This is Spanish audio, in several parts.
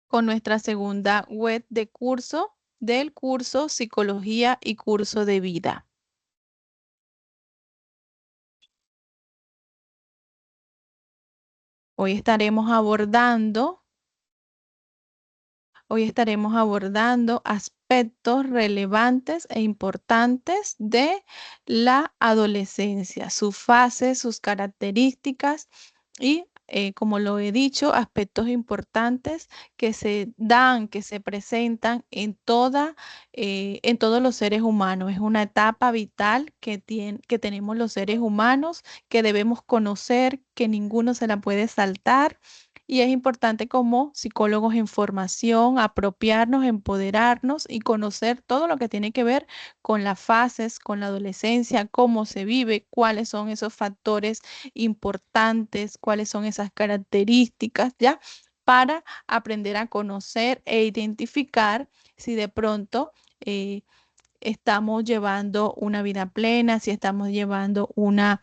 con nuestra segunda web de curso del curso Psicología y Curso de Vida. Hoy estaremos abordando aspectos relevantes e importantes de la adolescencia, sus fases, sus características y, como lo he dicho, aspectos importantes que se dan, que se presentan en todos los seres humanos. Es una etapa vital que tenemos los seres humanos, que debemos conocer, que ninguno se la puede saltar. Y es importante como psicólogos en formación apropiarnos, empoderarnos y conocer todo lo que tiene que ver con las fases, con la adolescencia, cómo se vive, cuáles son esos factores importantes, cuáles son esas características, ¿ya? Para aprender a conocer e identificar si de pronto estamos llevando una vida plena, si estamos llevando una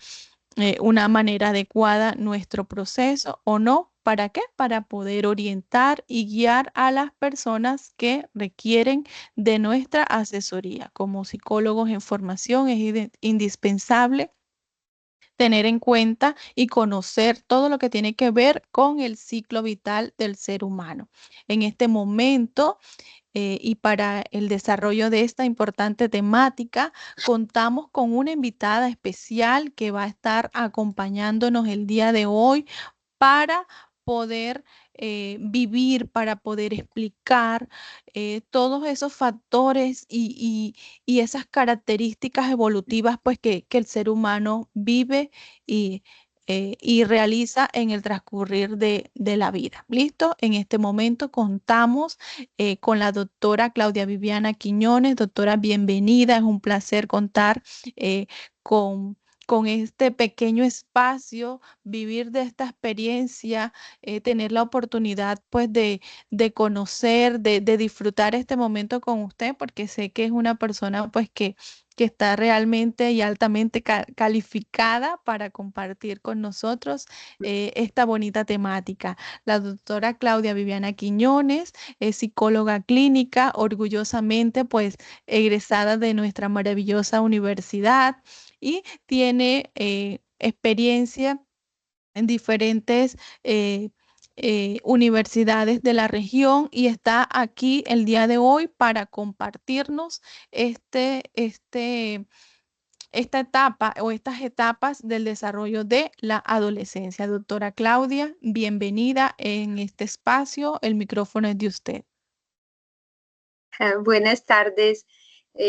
manera adecuada nuestro proceso o no. ¿Para qué? Para poder orientar y guiar a las personas que requieren de nuestra asesoría. Como psicólogos en formación es indispensable tener en cuenta y conocer todo lo que tiene que ver con el ciclo vital del ser humano. En este momento, y para el desarrollo de esta importante temática, contamos con una invitada especial que va a estar acompañándonos el día de hoy para poder vivir, para poder explicar todos esos factores y esas características evolutivas pues que el ser humano vive y, y realiza en el transcurrir de la vida. ¿Listo? En este momento contamos con la doctora Claudia Viviana Quiñones. Doctora, bienvenida. Es un placer contar eh, con este pequeño espacio, vivir de esta experiencia, tener la oportunidad pues de conocer, de disfrutar este momento con usted, porque sé que es una persona pues que está realmente y altamente calificada para compartir con nosotros esta bonita temática. La doctora Claudia Viviana Quiñones es psicóloga clínica, orgullosamente pues egresada de nuestra maravillosa universidad y tiene experiencia en diferentes universidades de la región y está aquí el día de hoy para compartirnos esta etapa o estas etapas del desarrollo de la adolescencia. Doctora Claudia, bienvenida en este espacio. El micrófono es de usted. Buenas tardes.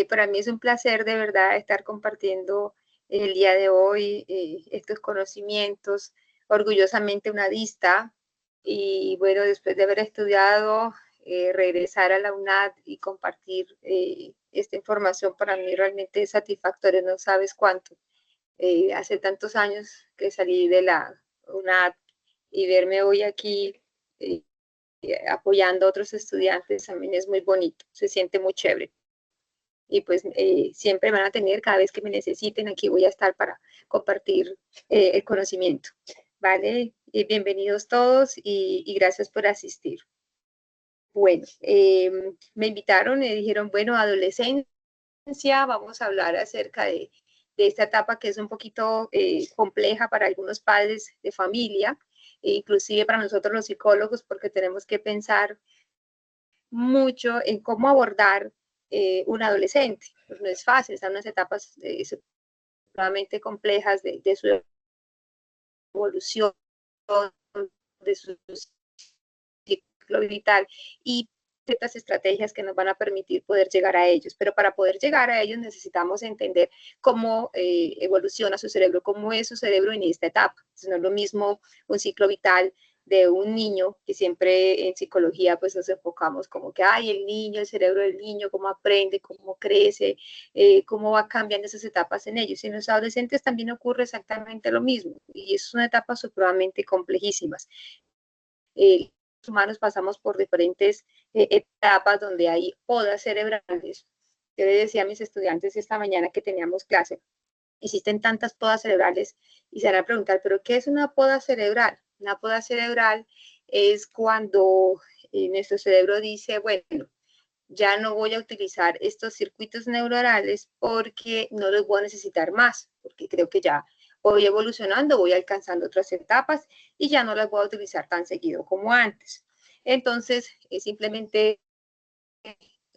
Para mí es un placer de verdad estar compartiendo el día de hoy estos conocimientos. Orgullosamente una dista y bueno, después de haber estudiado, regresar a la UNAD y compartir esta información para mí realmente es satisfactorio, no sabes cuánto. Hace tantos años que salí de la UNAD y verme hoy aquí eh, apoyando a otros estudiantes también es muy bonito, se siente muy chévere. Y pues siempre van a tener, cada vez que me necesiten, aquí voy a estar para compartir el conocimiento. ¿Vale? Bienvenidos todos y gracias por asistir. Bueno, me invitaron y dijeron, bueno, adolescencia, vamos a hablar acerca de esta etapa que es un poquito compleja para algunos padres de familia, e inclusive para nosotros los psicólogos, porque tenemos que pensar mucho en cómo abordar un adolescente. Pues no es fácil, están unas etapas sumamente complejas de su evolución, de su ciclo vital y ciertas estrategias que nos van a permitir poder llegar a ellos. Pero para poder llegar a ellos necesitamos entender cómo evoluciona su cerebro, cómo es su cerebro en esta etapa. Entonces, no es lo mismo un ciclo vital de un niño, que siempre en psicología pues nos enfocamos como que, ay, el niño, el cerebro del niño, cómo aprende, cómo crece, cómo va cambiando esas etapas en ellos. Y en los adolescentes también ocurre exactamente lo mismo y es una etapa supremamente complejísimas. Los humanos pasamos por diferentes etapas donde hay podas cerebrales. Yo le decía a mis estudiantes esta mañana que teníamos clase, existen tantas podas cerebrales y se van a preguntar, ¿pero qué es una poda cerebral? Una poda cerebral es cuando nuestro cerebro dice, bueno, ya no voy a utilizar estos circuitos neuronales porque no los voy a necesitar más, porque creo que ya voy evolucionando, voy alcanzando otras etapas y ya no las voy a utilizar tan seguido como antes. Entonces, simplemente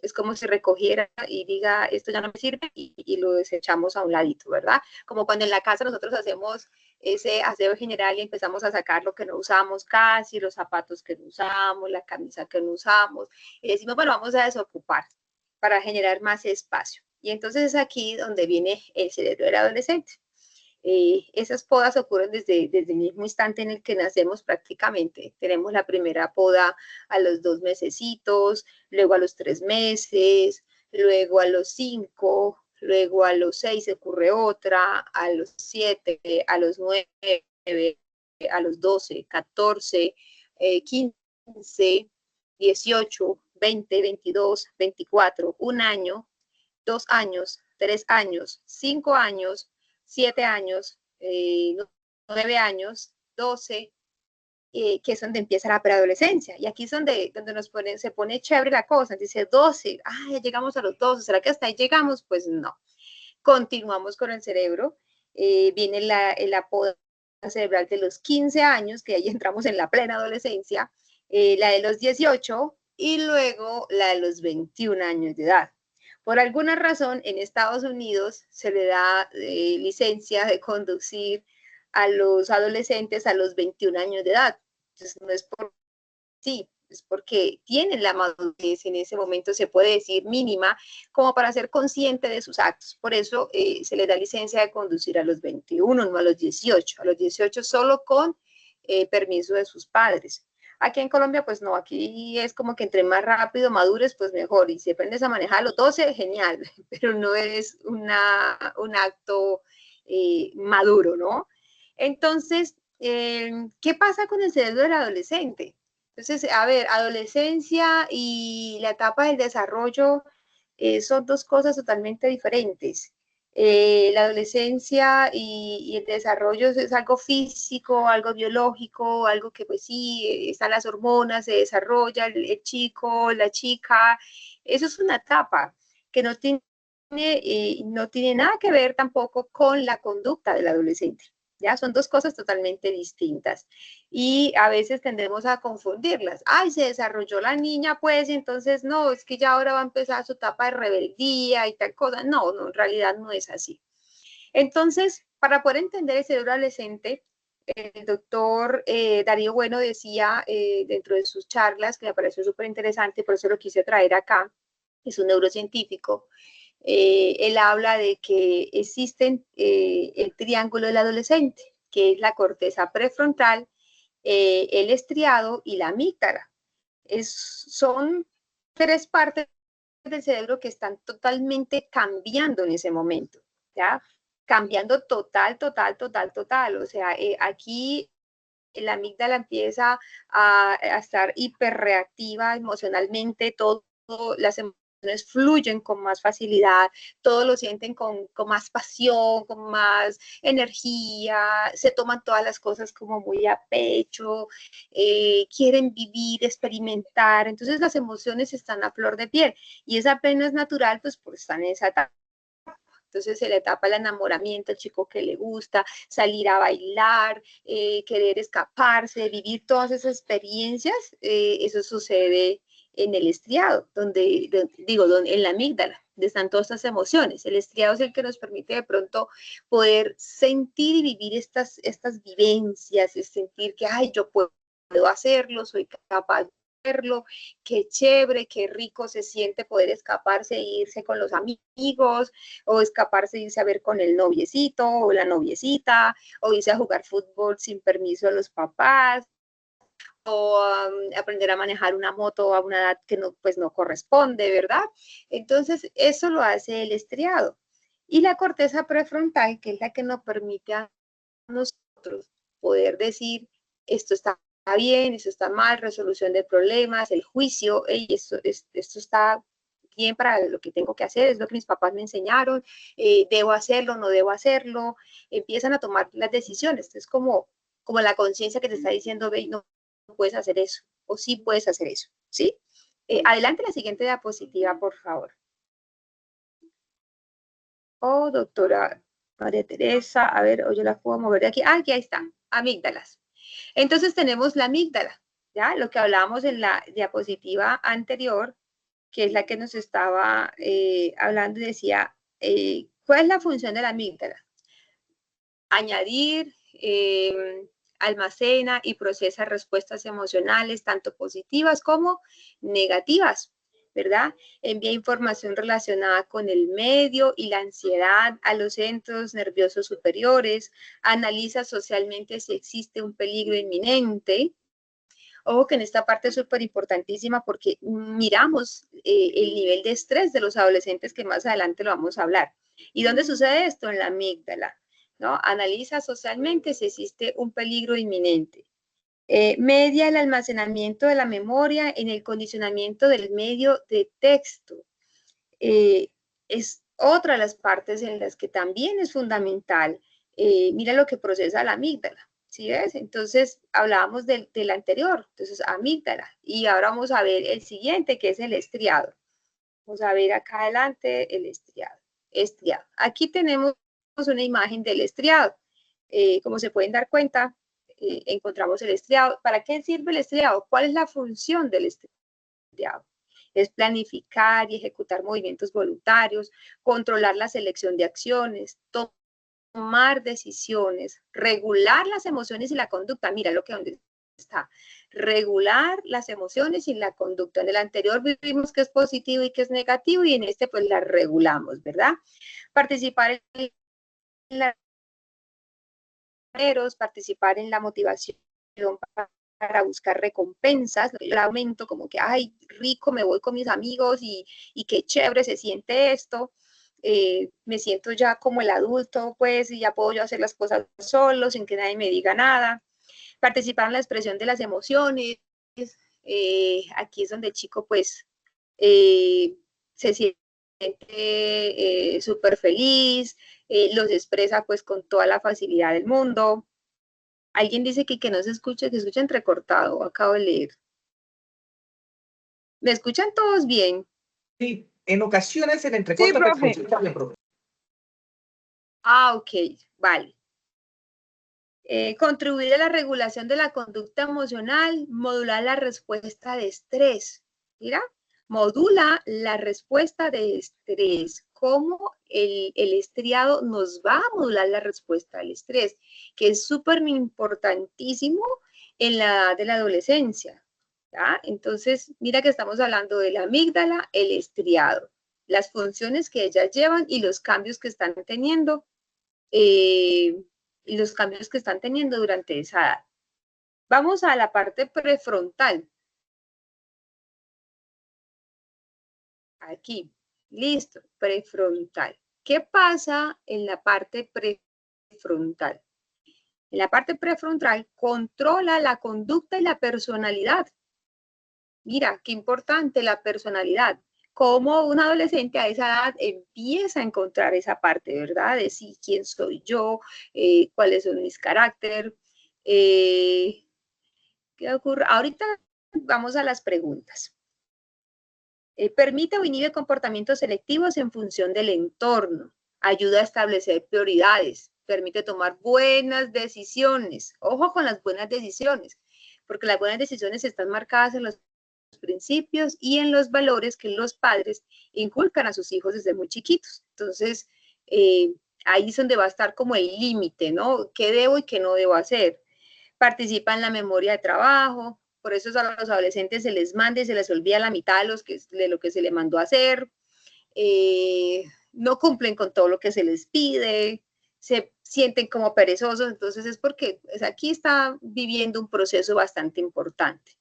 es como si recogiera y diga, esto ya no me sirve y lo desechamos a un ladito, ¿verdad? Como cuando en la casa nosotros hacemos ese aseo general y empezamos a sacar lo que no usamos casi, los zapatos que no usamos, la camisa que no usamos, y decimos, bueno, vamos a desocupar para generar más espacio. Y entonces es aquí donde viene el cerebro del adolescente. Esas podas ocurren desde el mismo instante en el que nacemos prácticamente. Tenemos la primera poda a los 2 mesecitos, luego a los 3 meses, luego a los 5, luego a los 6 ocurre otra, a los 7, a los 9, a los 12, 14, 15, 18, 20, 22, 24, un año, 2 años, 3 años, 5 años, 7 años, 9 años, 12, que es donde empieza la preadolescencia. Y aquí es donde se pone chévere la cosa. Dice 12, ya llegamos a los 12, ¿será que hasta ahí llegamos? Pues no. Continuamos con el cerebro. Viene la poda cerebral de los 15 años, que ahí entramos en la plena adolescencia, la de los 18 y luego la de los 21 años de edad. Por alguna razón, en Estados Unidos se le da licencia de conducir a los adolescentes a los 21 años de edad. Entonces, no es por sí, es porque tienen la madurez en ese momento, se puede decir mínima, como para ser consciente de sus actos. Por eso se les da licencia de conducir a los 21, no a los 18. A los 18 solo con permiso de sus padres. Aquí en Colombia, pues no, aquí es como que entre más rápido madures, pues mejor. Y si aprendes a manejar a los 12, genial, pero no es un acto maduro, ¿no? Entonces, ¿qué pasa con el cerebro del adolescente? Entonces, a ver, adolescencia y la etapa del desarrollo son dos cosas totalmente diferentes. La adolescencia y el desarrollo es algo físico, algo biológico, algo que pues sí, están las hormonas, se desarrolla el chico, la chica. Eso es una etapa que no tiene nada que ver tampoco con la conducta del adolescente. ¿Ya? Son dos cosas totalmente distintas y a veces tendemos a confundirlas. Ay, se desarrolló la niña, pues, y entonces no, es que ya ahora va a empezar su etapa de rebeldía y tal cosa. No, no, en realidad no es así. Entonces, para poder entender el cerebro adolescente, el doctor Darío Bueno decía dentro de sus charlas, que me pareció súper interesante, por eso lo quise traer acá, es un neurocientífico, él habla de que existen el triángulo del adolescente, que es la corteza prefrontal, el estriado y la amígdala. Son 3 partes del cerebro que están totalmente cambiando en ese momento, ¿ya? Cambiando total, total, total, total. O sea, aquí la amígdala empieza a estar hiperreactiva emocionalmente, todo, las emociones fluyen con más facilidad, todos lo sienten con más pasión, con más energía, se toman todas las cosas como muy a pecho, quieren vivir, experimentar, entonces las emociones están a flor de piel y esa pena es natural pues por estar en esa etapa. Entonces se le etapa el enamoramiento, el chico que le gusta, salir a bailar, querer escaparse, vivir todas esas experiencias, eso sucede en el estriado, en la amígdala, donde están todas estas emociones. El estriado es el que nos permite de pronto poder sentir y vivir estas vivencias, es sentir que, ay, yo puedo hacerlo, soy capaz hacerlo, qué chévere, qué rico se siente poder escaparse e irse con los amigos, o escaparse e irse a ver con el noviecito o la noviecita, o irse a jugar fútbol sin permiso de los papás, o aprender a manejar una moto a una edad que no, pues no corresponde, ¿verdad? Entonces, eso lo hace el estriado. Y la corteza prefrontal, que es la que nos permite a nosotros poder decir, esto está bien, esto está mal, resolución de problemas, el juicio, hey, esto está bien para lo que tengo que hacer, es lo que mis papás me enseñaron, debo hacerlo, no debo hacerlo, empiezan a tomar las decisiones, es como la conciencia que te está diciendo, ve, no puedes hacer eso, o sí puedes hacer eso, ¿sí? Adelante la siguiente diapositiva, por favor. Oh, doctora María Teresa, a ver, o yo la puedo mover de aquí. Ah, aquí ahí está, amígdalas. Entonces tenemos la amígdala, ¿ya? Lo que hablábamos en la diapositiva anterior, que es la que nos estaba hablando y decía, ¿cuál es la función de la amígdala? Añadir, almacena y procesa respuestas emocionales, tanto positivas como negativas, ¿verdad? Envía información relacionada con el medio y la ansiedad a los centros nerviosos superiores, analiza socialmente si existe un peligro inminente. Ojo que en esta parte es súper importantísima porque miramos el nivel de estrés de los adolescentes, que más adelante lo vamos a hablar. ¿Y dónde sucede esto? En la amígdala, ¿no? Analiza socialmente si existe un peligro inminente. Media el almacenamiento de la memoria en el condicionamiento del medio de texto. Es otra de las partes en las que también es fundamental. Mira lo que procesa la amígdala. ¿Sí ves? Entonces, hablábamos del anterior, entonces amígdala. Y ahora vamos a ver el siguiente, que es el estriado. Vamos a ver acá adelante el estriado. Estriado. Aquí tenemos una imagen del estriado. Como se pueden dar cuenta, encontramos el estriado. ¿Para qué sirve el estriado? ¿Cuál es la función del estriado? Es planificar y ejecutar movimientos voluntarios, controlar la selección de acciones, tomar decisiones, regular las emociones y la conducta. Mira lo que donde está. Regular las emociones y la conducta. En el anterior vimos que es positivo y que es negativo y en este pues la regulamos, ¿verdad? Participar en la participar en la motivación para buscar recompensas, el aumento como que, ay, rico, me voy con mis amigos y qué chévere se siente esto. Me siento ya como el adulto, pues, y ya puedo yo hacer las cosas solo, sin que nadie me diga nada. Participar en la expresión de las emociones. Aquí es donde el chico, pues, se siente súper feliz, los expresa, pues, con toda la facilidad del mundo. Alguien dice que no se escucha, que se escucha entrecortado, acabo de leer. ¿Me escuchan todos bien? Sí, en ocasiones se le Sí, entrecorta, pero se profe. escucha bien, profe. Ah, ok, vale. Contribuir a la regulación de la conducta emocional, modular la respuesta de estrés. Mira, modula la respuesta de estrés. ¿Cómo el estriado nos va a modular la respuesta al estrés? Que es súper importantísimo en la edad de la adolescencia. ¿Ya? Entonces, mira que estamos hablando de la amígdala, el estriado, las funciones que ellas llevan y los cambios que están teniendo. Y los cambios que están teniendo durante esa edad. Vamos a la parte prefrontal. Aquí, listo, prefrontal. ¿Qué pasa en la parte prefrontal? En la parte prefrontal controla la conducta y la personalidad. Mira, qué importante la personalidad. Cómo un adolescente a esa edad empieza a encontrar esa parte, ¿verdad? De sí, quién soy yo, cuáles son mis caracteres. ¿Qué ocurre? Ahorita vamos a las preguntas. Permite o inhibe comportamientos selectivos en función del entorno. Ayuda a establecer prioridades. Permite tomar buenas decisiones. Ojo con las buenas decisiones, porque las buenas decisiones están marcadas en los principios y en los valores que los padres inculcan a sus hijos desde muy chiquitos. Entonces, ahí es donde va a estar como el límite, ¿no? ¿Qué debo y qué no debo hacer? Participa en la memoria de trabajo, por eso a los adolescentes se les manda y se les olvida la mitad de lo que se les mandó a hacer, no cumplen con todo lo que se les pide, se sienten como perezosos, entonces es porque pues, aquí está viviendo un proceso bastante importante.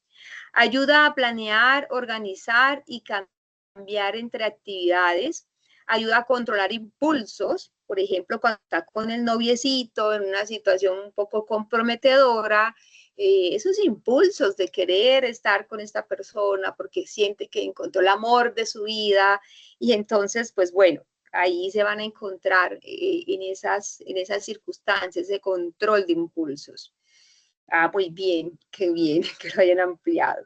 Ayuda a planear, organizar y cambiar entre actividades. Ayuda a controlar impulsos, por ejemplo, cuando está con el noviecito en una situación un poco comprometedora, esos impulsos de querer estar con esta persona porque siente que encontró el amor de su vida y entonces, pues bueno, ahí se van a encontrar en esas circunstancias de control de impulsos. Ah, muy bien, qué bien que lo hayan ampliado.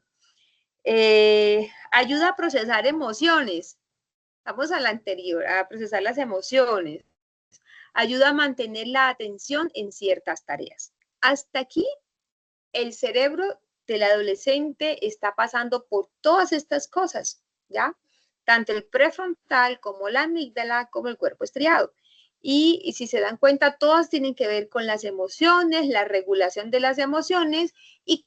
Ayuda a procesar emociones. Vamos a la anterior, a procesar las emociones. Ayuda a mantener la atención en ciertas tareas. Hasta aquí, el cerebro del adolescente está pasando por todas estas cosas, ¿ya? Tanto el prefrontal como la amígdala, como el cuerpo estriado. Y si se dan cuenta, todas tienen que ver con las emociones, la regulación de las emociones y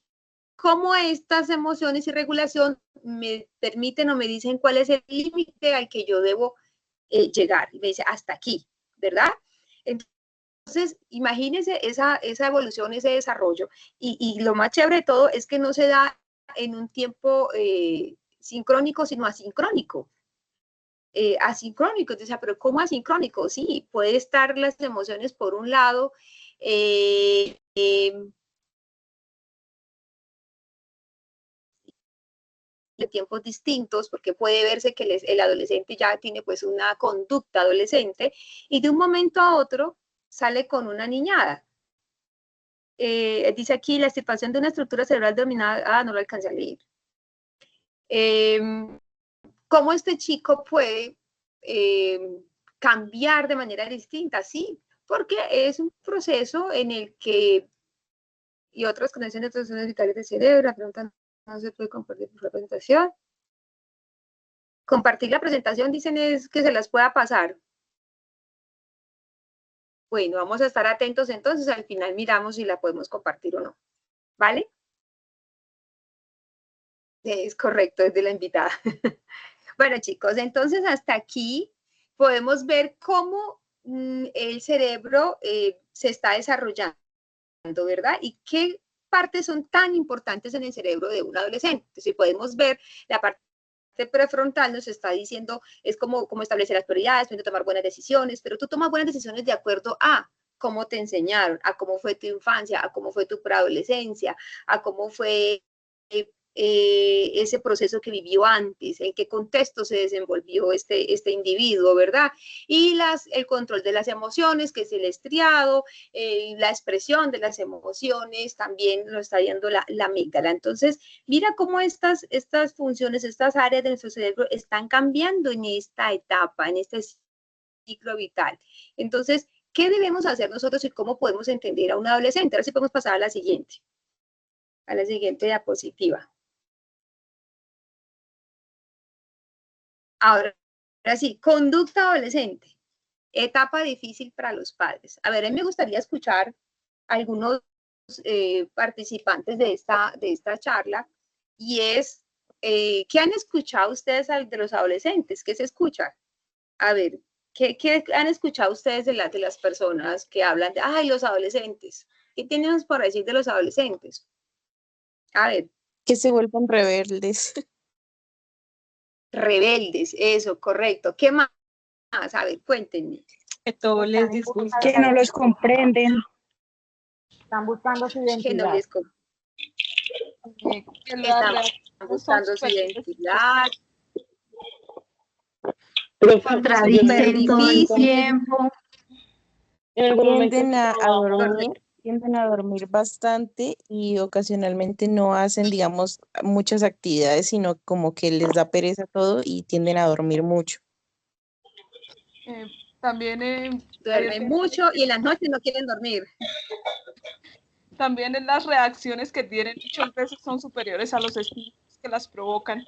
cómo estas emociones y regulación me permiten o me dicen cuál es el límite al que yo debo llegar. Y me dice, hasta aquí, ¿verdad? Entonces, imagínense esa evolución, ese desarrollo. Y lo más chévere de todo es que no se da en un tiempo sincrónico, sino asincrónico. Asincrónico, entonces, pero ¿cómo asincrónico? Sí, puede estar las emociones por un lado, de tiempos distintos, porque puede verse que el adolescente ya tiene pues una conducta adolescente y de un momento a otro sale con una niñada. Dice aquí la extirpación de una estructura cerebral dominada, no lo alcancé a leer. ¿Cómo este chico puede cambiar de manera distinta? Sí, porque es un proceso en el que, y otras conexiones de otras vitales del cerebro, la pregunta no se puede compartir por la presentación. Compartir la presentación, dicen, es que se las pueda pasar. Bueno, vamos a estar atentos entonces, al final miramos si la podemos compartir o no. ¿Vale? Es correcto, es de la invitada. Bueno, chicos, entonces hasta aquí podemos ver cómo el cerebro se está desarrollando, ¿verdad? Y qué partes son tan importantes en el cerebro de un adolescente. Si podemos ver la parte prefrontal nos está diciendo, es como establecer las prioridades, tomar buenas decisiones, pero tú tomas buenas decisiones de acuerdo a cómo te enseñaron, a cómo fue tu infancia, a cómo fue tu preadolescencia, a cómo fue ese proceso que vivió antes, en qué contexto se desenvolvió este individuo, ¿verdad? Y el control de las emociones, que es el estriado, la expresión de las emociones, también lo está viendo la amígdala. Entonces, mira cómo estas funciones, estas áreas de nuestro cerebro están cambiando en esta etapa, en este ciclo vital. Entonces, ¿qué debemos hacer nosotros y cómo podemos entender a un adolescente? Ahora sí podemos pasar a la siguiente diapositiva. Ahora sí, conducta adolescente, etapa difícil para los padres. A ver, a mí me gustaría escuchar a algunos participantes de esta charla y es, ¿qué han escuchado ustedes de los adolescentes? ¿Qué se escucha? A ver, ¿qué han escuchado ustedes de las personas que hablan de, ay, los adolescentes? ¿Qué tienen por decir de los adolescentes? A ver. Que se vuelvan rebeldes. Rebeldes, eso, correcto. ¿Qué más? A ver, cuéntenme. Que todo les disgusta. Que no los comprenden. Están buscando su identidad. Que no les están buscando su identidad. Contradicen todo el tiempo. Tienden a dormir bastante y ocasionalmente no hacen, digamos, muchas actividades, sino como que les da pereza todo y tienden a dormir mucho. También duermen mucho y en las noches no quieren dormir. También en las reacciones que tienen muchas veces son superiores a los estímulos que las provocan.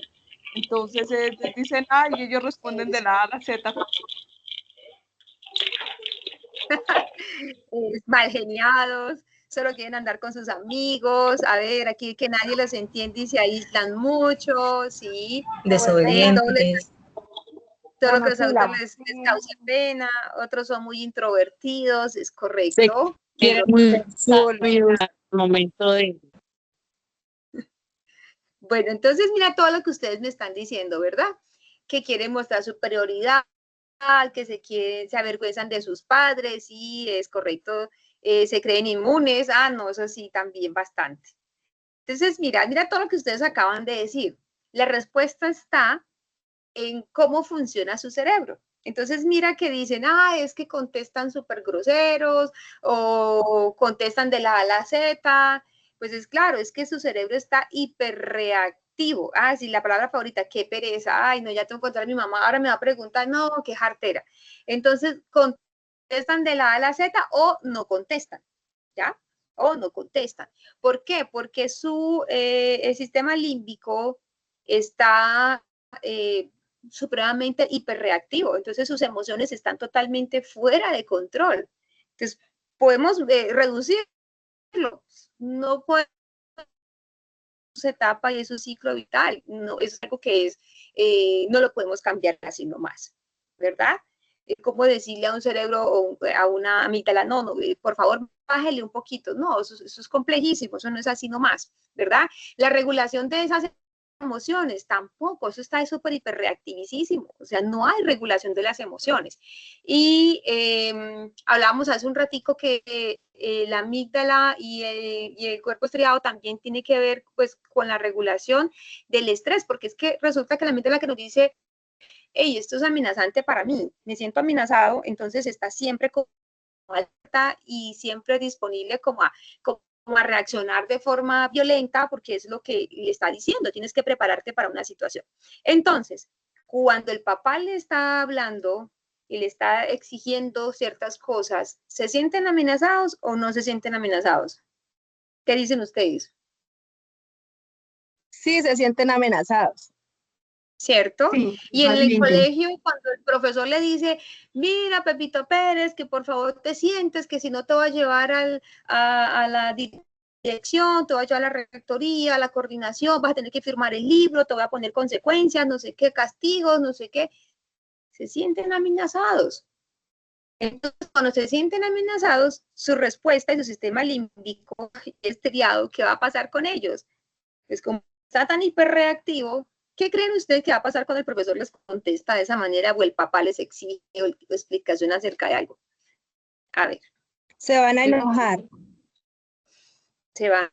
Entonces dicen A y ellos responden de la A a la Z. Mal geniados, solo quieren andar con sus amigos, a ver, aquí que nadie los entiende y se aíslan mucho, ¿sí? Desobedientes. Todo lo que a otros les causa pena, otros son muy introvertidos, es correcto. Quieren muy momento de... Bueno, entonces mira todo lo que ustedes me están diciendo, ¿verdad? Que quieren mostrar superioridad, que se avergüenzan de sus padres, sí, es correcto, se creen inmunes, no, eso sí, también bastante. Entonces, mira todo lo que ustedes acaban de decir. La respuesta está en cómo funciona su cerebro. Entonces, mira que dicen, es que contestan súper groseros o contestan de la A a la Z. Pues es claro, es que su cerebro está hiperreactivo hiperreactivo. Ah, sí, la palabra favorita, qué pereza. Ay, no, ya tengo que contar a mi mamá. Ahora me va a preguntar, no, qué jartera. Entonces, contestan de la A a la Z o no contestan, ¿ya? O no contestan. ¿Por qué? Porque el sistema límbico está supremamente hiperreactivo. Entonces, sus emociones están totalmente fuera de control. Entonces, podemos reducirlo. No podemos etapa y es un ciclo vital, no es algo que no lo podemos cambiar así nomás, ¿verdad? Como decirle a un cerebro o a una amígdala, no, por favor, bájele un poquito, no, eso es complejísimo, eso no es así nomás, ¿verdad? La regulación de esas emociones tampoco, eso está súper hiperreactivísimo, o sea, no hay regulación de las emociones. Y hablábamos hace un ratico que la amígdala y el cuerpo estriado también tiene que ver pues con la regulación del estrés, porque es que resulta que la amígdala que nos dice, hey, esto es amenazante para mí, me siento amenazado, entonces está siempre como alerta y siempre disponible como a reaccionar de forma violenta, porque es lo que le está diciendo, tienes que prepararte para una situación. Entonces, cuando el papá le está hablando y le está exigiendo ciertas cosas, ¿se sienten amenazados o no se sienten amenazados? ¿Qué dicen ustedes? Sí, se sienten amenazados. ¿Cierto? Sí, y en el totalmente. colegio, cuando el profesor le dice, mira, Pepito Pérez, que por favor te sientes, que si no te va a llevar a la dirección, te va a llevar a la rectoría, a la coordinación, vas a tener que firmar el libro, te voy a poner consecuencias, no sé qué, castigos, no sé qué, se sienten amenazados. Entonces, cuando se sienten amenazados, su respuesta y su sistema límbico estriado, ¿qué va a pasar con ellos? Es como está tan hiperreactivo, ¿qué creen ustedes que va a pasar cuando el profesor les contesta de esa manera o el papá les exige explicación acerca de algo? A ver. Se van a enojar. Se van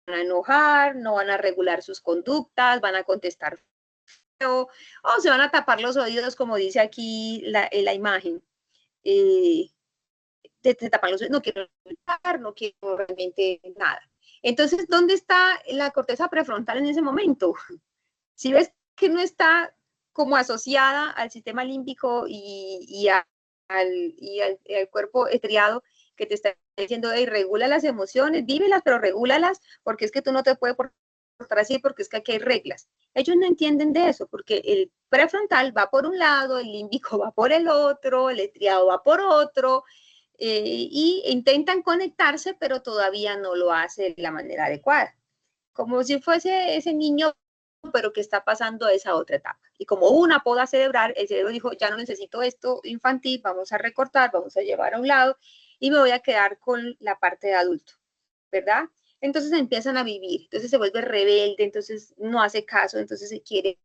a enojar, no van a regular sus conductas, van a contestar feo, o se van a tapar los oídos, como dice aquí la imagen. Te tapan los oídos, no quiero hablar, no quiero realmente nada. Entonces, ¿dónde está la corteza prefrontal en ese momento? Si ves que no está como asociada al sistema límbico y al cuerpo estriado que te está diciendo, hey, regula las emociones, vívelas, pero regúlalas, porque es que tú no te puedes portar así, porque es que aquí hay reglas. Ellos no entienden de eso, porque el prefrontal va por un lado, el límbico va por el otro, el estriado va por otro, y intentan conectarse, pero todavía no lo hace de la manera adecuada. Como si fuese ese niño pero que está pasando a esa otra etapa. Y como una poda cerebral, el cerebro dijo, ya no necesito esto infantil, vamos a recortar, vamos a llevar a un lado y me voy a quedar con la parte de adulto, ¿verdad? Entonces empiezan a vivir, entonces se vuelve rebelde, entonces no hace caso, entonces se quiere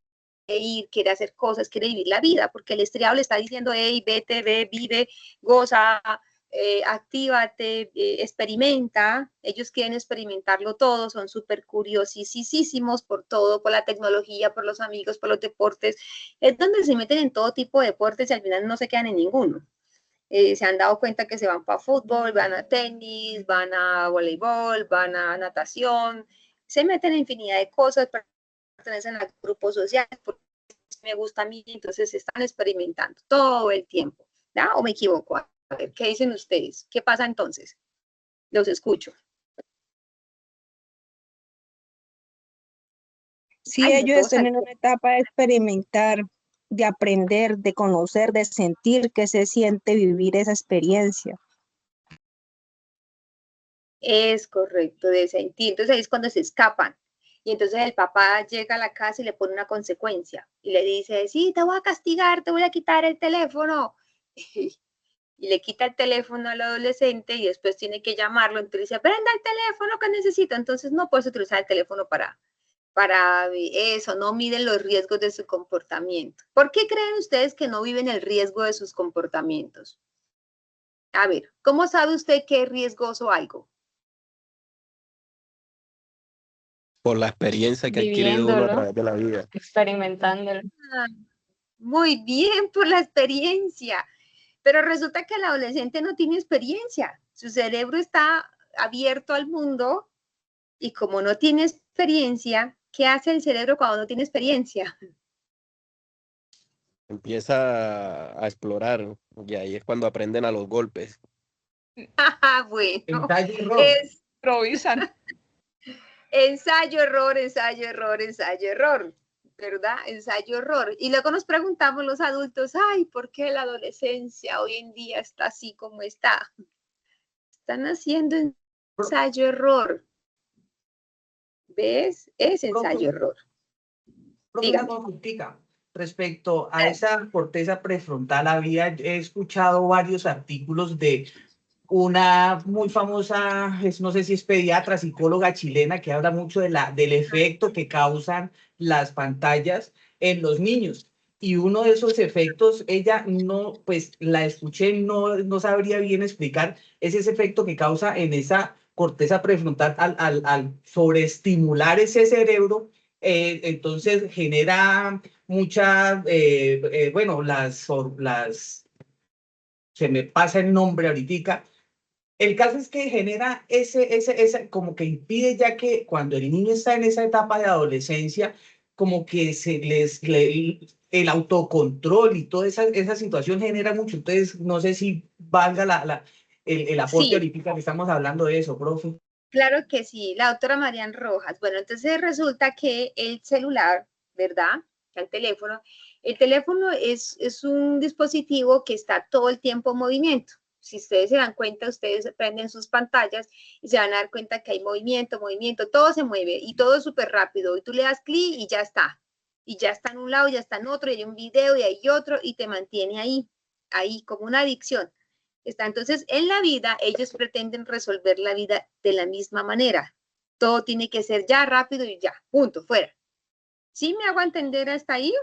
ir, quiere hacer cosas, quiere vivir la vida, porque el estriado le está diciendo, hey, vete, ve, vive, goza, actívate, experimenta. Ellos quieren experimentarlo todo, son súper curiosísimos por todo, por la tecnología, por los amigos, por los deportes. Es donde se meten en todo tipo de deportes y al final no se quedan en ninguno. Se han dado cuenta que se van para fútbol, van a tenis, van a voleibol, van a natación, se meten en infinidad de cosas, pertenecen a grupos sociales, porque me gusta a mí, entonces están experimentando todo el tiempo, ¿ya? ¿O me equivoco? A ver, ¿qué dicen ustedes? ¿Qué pasa entonces? Los escucho. Sí, Ay, no ellos todos están en una etapa de experimentar, de aprender, de conocer, de sentir qué se siente vivir esa experiencia. Es correcto, de sentir. Entonces ahí es cuando se escapan. Y entonces el papá llega a la casa y le pone una consecuencia. Y le dice, sí, te voy a castigar, te voy a quitar el teléfono. Y le quita el teléfono al adolescente y después tiene que llamarlo. Entonces dice, prenda el teléfono que necesito. Entonces no puedes utilizar el teléfono para eso, no miden los riesgos de su comportamiento. ¿Por qué creen ustedes que no viven el riesgo de sus comportamientos? A ver, ¿cómo sabe usted qué es riesgoso algo? Por la experiencia que ha adquirido uno a través de la vida. Experimentándolo. Muy bien, por la experiencia. Pero resulta que el adolescente no tiene experiencia. Su cerebro está abierto al mundo y como no tiene experiencia, ¿qué hace el cerebro cuando no tiene experiencia? Empieza a explorar y ahí es cuando aprenden a los golpes. Bueno, Ensayo y error. es Improvisan. ensayo, error, ensayo, error, ensayo, error, ¿verdad? Ensayo, error. Y luego nos preguntamos los adultos, ay, ¿por qué la adolescencia hoy en día está así como está? Están haciendo ensayo, error. ¿Ves? Es ensayo, error. Profe, una Dígame. consultica. Respecto a esa corteza prefrontal, he escuchado varios artículos de una muy famosa, no sé si es pediatra, psicóloga chilena, que habla mucho del efecto que causan las pantallas en los niños. Y uno de esos efectos, ella no, pues la escuché, no sabría bien explicar, es ese efecto que causa en esa corteza prefrontal al sobreestimular ese cerebro. Entonces genera muchas, bueno, se me pasa el nombre ahorita. El caso es que genera como que impide ya que cuando el niño está en esa etapa de adolescencia, como que el autocontrol y toda esa situación genera mucho. Entonces, no sé si valga el aporte Sí, ahorita que estamos hablando de eso, profe. claro que sí, la doctora Marian Rojas. Bueno, entonces resulta que el celular, ¿verdad? El teléfono es un dispositivo que está todo el tiempo en movimiento. Si ustedes se dan cuenta, ustedes prenden sus pantallas y se van a dar cuenta que hay movimiento, todo se mueve y todo es súper rápido. Y tú le das clic y ya está. Y ya está en un lado, ya está en otro, y hay un video y hay otro y te mantiene ahí como una adicción. Está. Entonces, en la vida, ellos pretenden resolver la vida de la misma manera. Todo tiene que ser ya, rápido y ya, punto, fuera. ¿Sí me hago entender hasta ahí?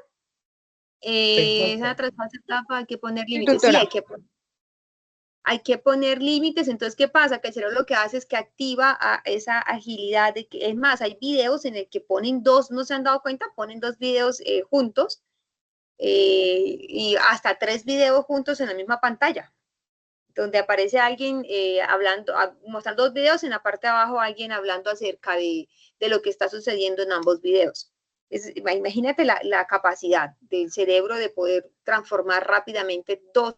Esa trasfase etapa hay que poner límites. Sí, hay que poner límites. Entonces, ¿qué pasa? Que el cerebro lo que hace es que activa esa agilidad de que, es más, hay videos en el que ponen dos, no se han dado cuenta, ponen dos videos juntos y hasta tres videos juntos en la misma pantalla, donde aparece alguien hablando, mostrando dos videos, en la parte de abajo alguien hablando acerca de lo que está sucediendo en ambos videos. Imagínate la capacidad del cerebro de poder transformar rápidamente dos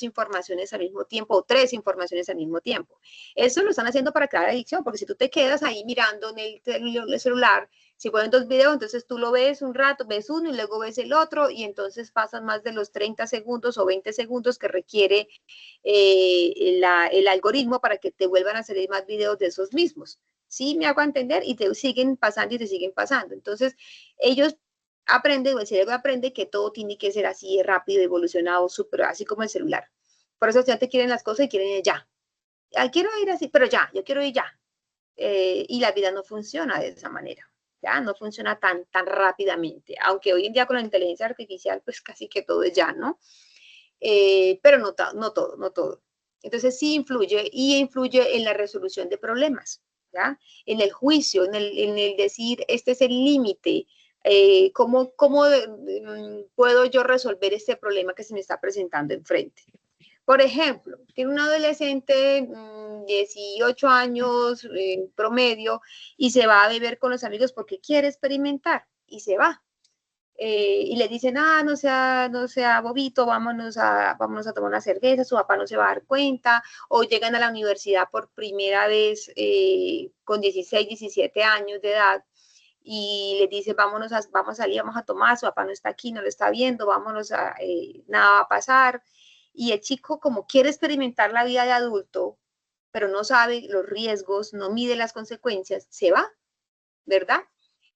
informaciones al mismo tiempo o tres informaciones al mismo tiempo. Eso lo están haciendo para crear adicción, porque si tú te quedas ahí mirando en el celular, si ponen dos videos, entonces tú lo ves un rato, ves uno y luego ves el otro, y entonces pasan más de los 30 segundos o 20 segundos que requiere el algoritmo para que te vuelvan a salir más videos de esos mismos. ¿Sí me hago entender? Y te siguen pasando y te siguen pasando. Entonces, ellos aprende, o el cerebro aprende que todo tiene que ser así, rápido, evolucionado, súper, así como el celular. Por eso ya te quieren las cosas y quieren ir ya. Quiero ir así, pero ya, yo quiero ir ya. Y la vida no funciona de esa manera. Ya no funciona tan rápidamente. Aunque hoy en día con la inteligencia artificial, pues casi que todo es ya, ¿no? Pero no todo, no todo. Entonces sí influye y influye en la resolución de problemas, ¿ya? En el juicio, en el decir, este es el límite, ¿cómo puedo yo resolver este problema que se me está presentando enfrente? Por ejemplo, tiene un adolescente, 18 años promedio, y se va a beber con los amigos porque quiere experimentar, y se va. Y le dicen, no sea bobito, vámonos a tomar una cerveza, su papá no se va a dar cuenta, o llegan a la universidad por primera vez con 16, 17 años de edad, y le dicen, vamos a salir, vamos a tomar, su papá no está aquí, no lo está viendo, nada va a pasar, y el chico, como quiere experimentar la vida de adulto, pero no sabe los riesgos, no mide las consecuencias, se va, ¿verdad?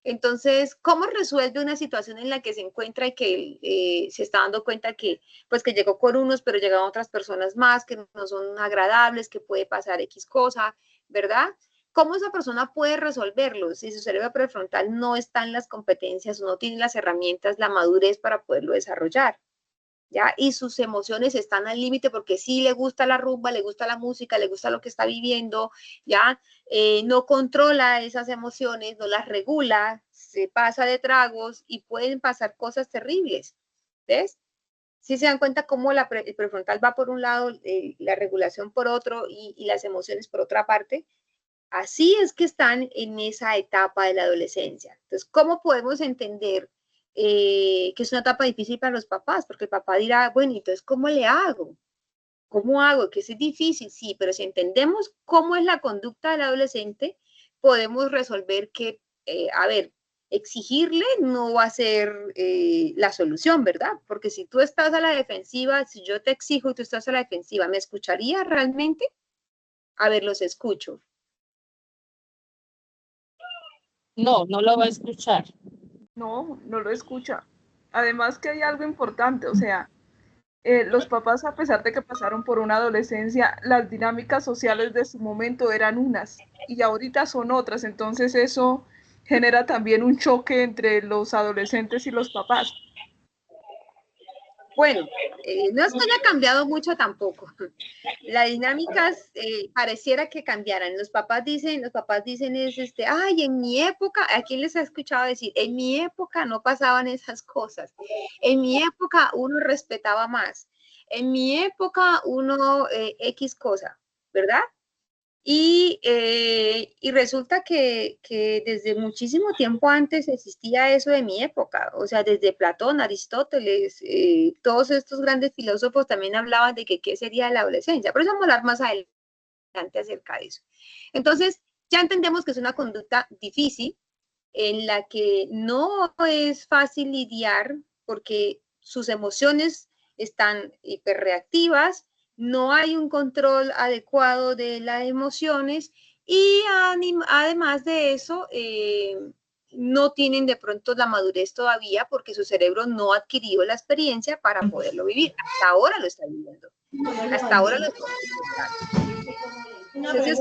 Entonces, ¿cómo resuelve una situación en la que se encuentra y que se está dando cuenta que, pues, que llegó con unos, pero llegaron otras personas más que no son agradables, que puede pasar X cosa, ¿verdad? ¿Cómo esa persona puede resolverlo si su cerebro prefrontal no está en las competencias o no tiene las herramientas, la madurez para poderlo desarrollar? ¿Ya? Y sus emociones están al límite porque sí le gusta la rumba, le gusta la música, le gusta lo que está viviendo, ¿ya? No controla esas emociones, no las regula, se pasa de tragos y pueden pasar cosas terribles, ¿ves? Si se dan cuenta cómo el prefrontal va por un lado, la regulación por otro y las emociones por otra parte, Así es que están en esa etapa de la adolescencia. Entonces, ¿cómo podemos entender que es una etapa difícil para los papás? Porque el papá dirá, bueno, entonces, ¿cómo le hago? ¿Cómo hago? Que es difícil, sí, pero si entendemos cómo es la conducta del adolescente, podemos resolver que, a ver, exigirle no va a ser la solución, ¿verdad? Porque si tú estás a la defensiva, si yo te exijo y tú estás a la defensiva, ¿me escucharía realmente? A ver, los escucho. No, no lo va a escuchar. No, no lo escucha. Además que hay algo importante, o sea, los papás, a pesar de que pasaron por una adolescencia, las dinámicas sociales de su momento eran unas y ahorita son otras, entonces eso genera también un choque entre los adolescentes y los papás. Bueno, no es que haya cambiado mucho tampoco. Las dinámicas pareciera que cambiaran. Los papás dicen es ay, en mi época, ¿a quién les ha escuchado decir? En mi época no pasaban esas cosas. En mi época uno respetaba más. En mi época uno X cosa, ¿verdad? Y resulta que desde muchísimo tiempo antes existía eso de mi época, o sea, desde Platón, Aristóteles, todos estos grandes filósofos también hablaban de que qué sería la adolescencia, pero eso vamos a hablar más adelante acerca de eso. Entonces, ya entendemos que es una conducta difícil en la que no es fácil lidiar porque sus emociones están hiperreactivas, no hay un control adecuado de las emociones y además de eso, no tienen de pronto la madurez todavía porque su cerebro no ha adquirido la experiencia para poderlo vivir. Hasta ahora lo está viviendo. Hasta ahora lo está viviendo. Entonces,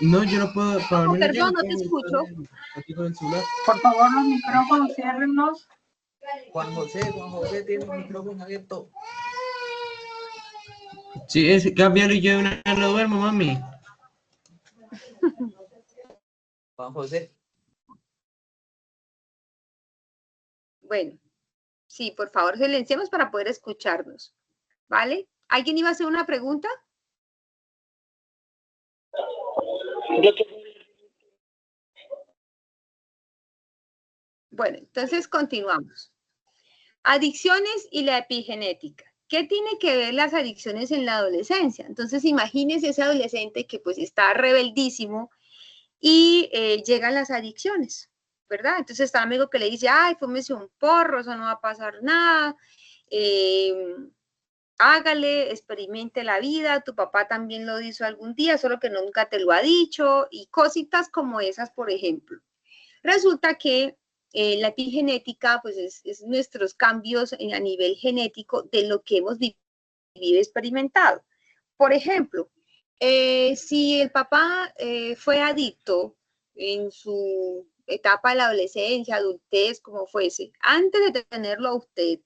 no, yo no puedo. Oh, perdón, no te escucho. Por favor, los micrófonos, ciérrenlos. Juan José tiene el micrófono abierto. Sí, es cambiarlo y yo una vez lo duermo, mami. Juan José. Bueno, sí, por favor, silenciemos para poder escucharnos, ¿vale? ¿Alguien iba a hacer una pregunta? Bueno, entonces continuamos. Adicciones y la epigenética. ¿Qué tiene que ver las adicciones en la adolescencia? Entonces, imagínense ese adolescente que pues está rebeldísimo y llegan las adicciones, ¿verdad? Entonces está un amigo que le dice, ay, fúmese un porro, eso no va a pasar nada, hágale, experimente la vida, tu papá también lo hizo algún día, solo que nunca te lo ha dicho, y cositas como esas, por ejemplo. Resulta que la epigenética, pues es nuestros cambios a nivel genético de lo que hemos vivido y experimentado. Por ejemplo, si el papá fue adicto en su etapa de la adolescencia, adultez, como fuese, antes de tenerlo a usted,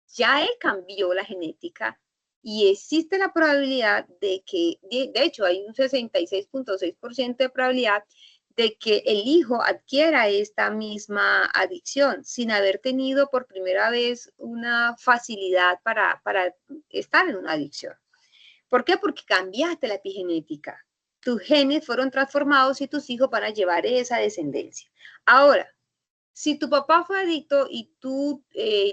ya él cambió la genética y existe la probabilidad de que, de hecho, hay un 66.6% de probabilidad de que el hijo adquiera esta misma adicción sin haber tenido por primera vez una facilidad para estar en una adicción. ¿Por qué? Porque cambiaste la epigenética. Tus genes fueron transformados y tus hijos van a llevar esa descendencia. Ahora, si tu papá fue adicto y tú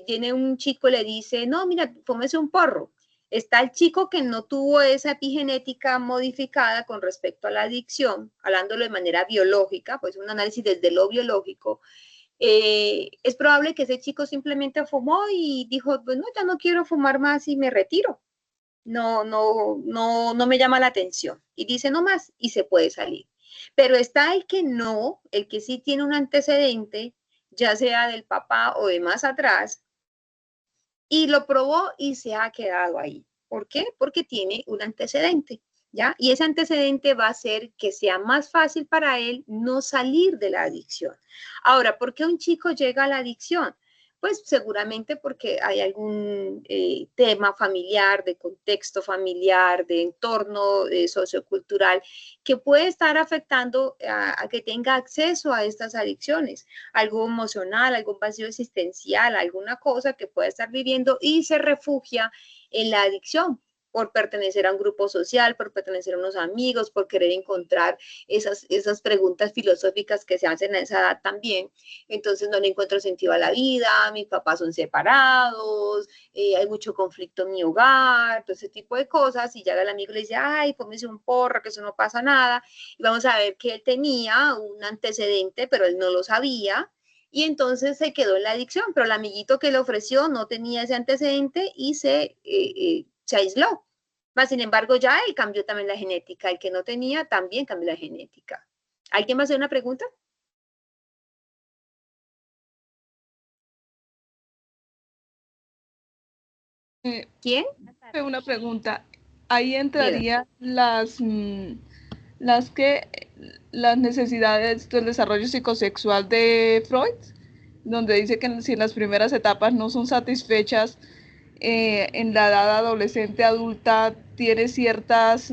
tiene un chico y le dice, no, mira, fúmese un porro. Está el chico que no tuvo esa epigenética modificada con respecto a la adicción, hablándolo de manera biológica, pues un análisis desde lo biológico. Es probable que ese chico simplemente fumó y dijo, pues no, ya no quiero fumar más y me retiro. No me llama la atención. Y dice no más y se puede salir. Pero está el que no, el que sí tiene un antecedente, ya sea del papá o de más atrás, y lo probó y se ha quedado ahí. ¿Por qué? Porque tiene un antecedente, ¿ya? Y ese antecedente va a hacer que sea más fácil para él no salir de la adicción. Ahora, ¿por qué un chico llega a la adicción? Pues seguramente porque hay algún tema familiar, de contexto familiar, de entorno sociocultural, que puede estar afectando a que tenga acceso a estas adicciones, algo emocional, algún vacío existencial, alguna cosa que pueda estar viviendo y se refugia en la adicción. por pertenecer a un grupo social, por pertenecer a unos amigos, por querer encontrar esas preguntas filosóficas que se hacen a esa edad también. Entonces no le encuentro sentido a la vida, mis papás son separados, hay mucho conflicto en mi hogar, todo ese tipo de cosas, y llega el amigo y le dice, ay, póngase un porro, que eso no pasa nada, y vamos a ver que él tenía un antecedente, pero él no lo sabía, y entonces se quedó en la adicción, pero el amiguito que le ofreció no tenía ese antecedente y se aisló. Mas, sin embargo, ya él cambió también la genética. El que no tenía también cambió la genética. ¿Alguien va a hacer una pregunta? ¿Quién? Una pregunta. Ahí entrarían las necesidades del desarrollo psicosexual de Freud, donde dice que si en las primeras etapas no son satisfechas, en la edad adolescente adulta tiene ciertos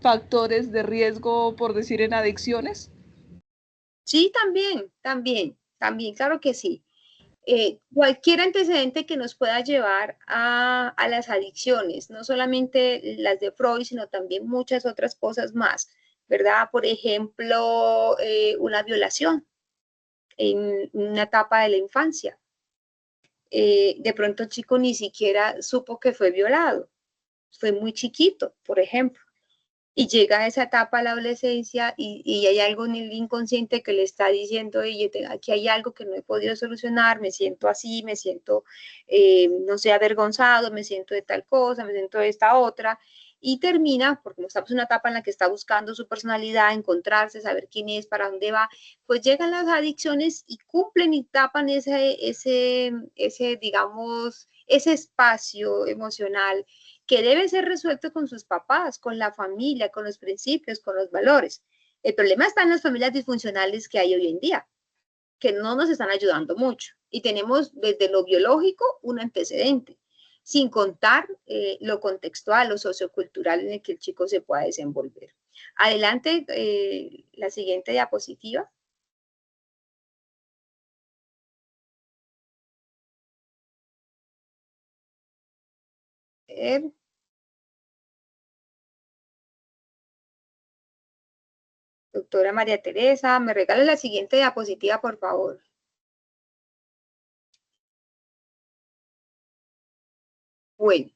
factores de riesgo, por decir, en adicciones. Sí, también, claro que sí. Cualquier antecedente que nos pueda llevar a las adicciones, no solamente las de Freud, sino también muchas otras cosas más, ¿verdad? Por ejemplo, una violación en una etapa de la infancia. De pronto el chico ni siquiera supo que fue violado, fue muy chiquito, por ejemplo, y llega a esa etapa de la adolescencia y hay algo en el inconsciente que le está diciendo, oye, aquí hay algo que no he podido solucionar, me siento así, me siento, no sé, avergonzado, me siento de tal cosa, me siento de esta otra, y termina, porque estamos en una etapa en la que está buscando su personalidad, encontrarse, saber quién es, para dónde va, pues llegan las adicciones y cumplen y tapan digamos, ese espacio emocional que debe ser resuelto con sus papás, con la familia, con los principios, con los valores. El problema está en las familias disfuncionales que hay hoy en día, que no nos están ayudando mucho. Y tenemos desde lo biológico un antecedente, sin contar lo contextual, lo sociocultural en el que el chico se pueda desenvolver. Adelante, la siguiente diapositiva. Doctora María Teresa, me regala la siguiente diapositiva, por favor. Bueno,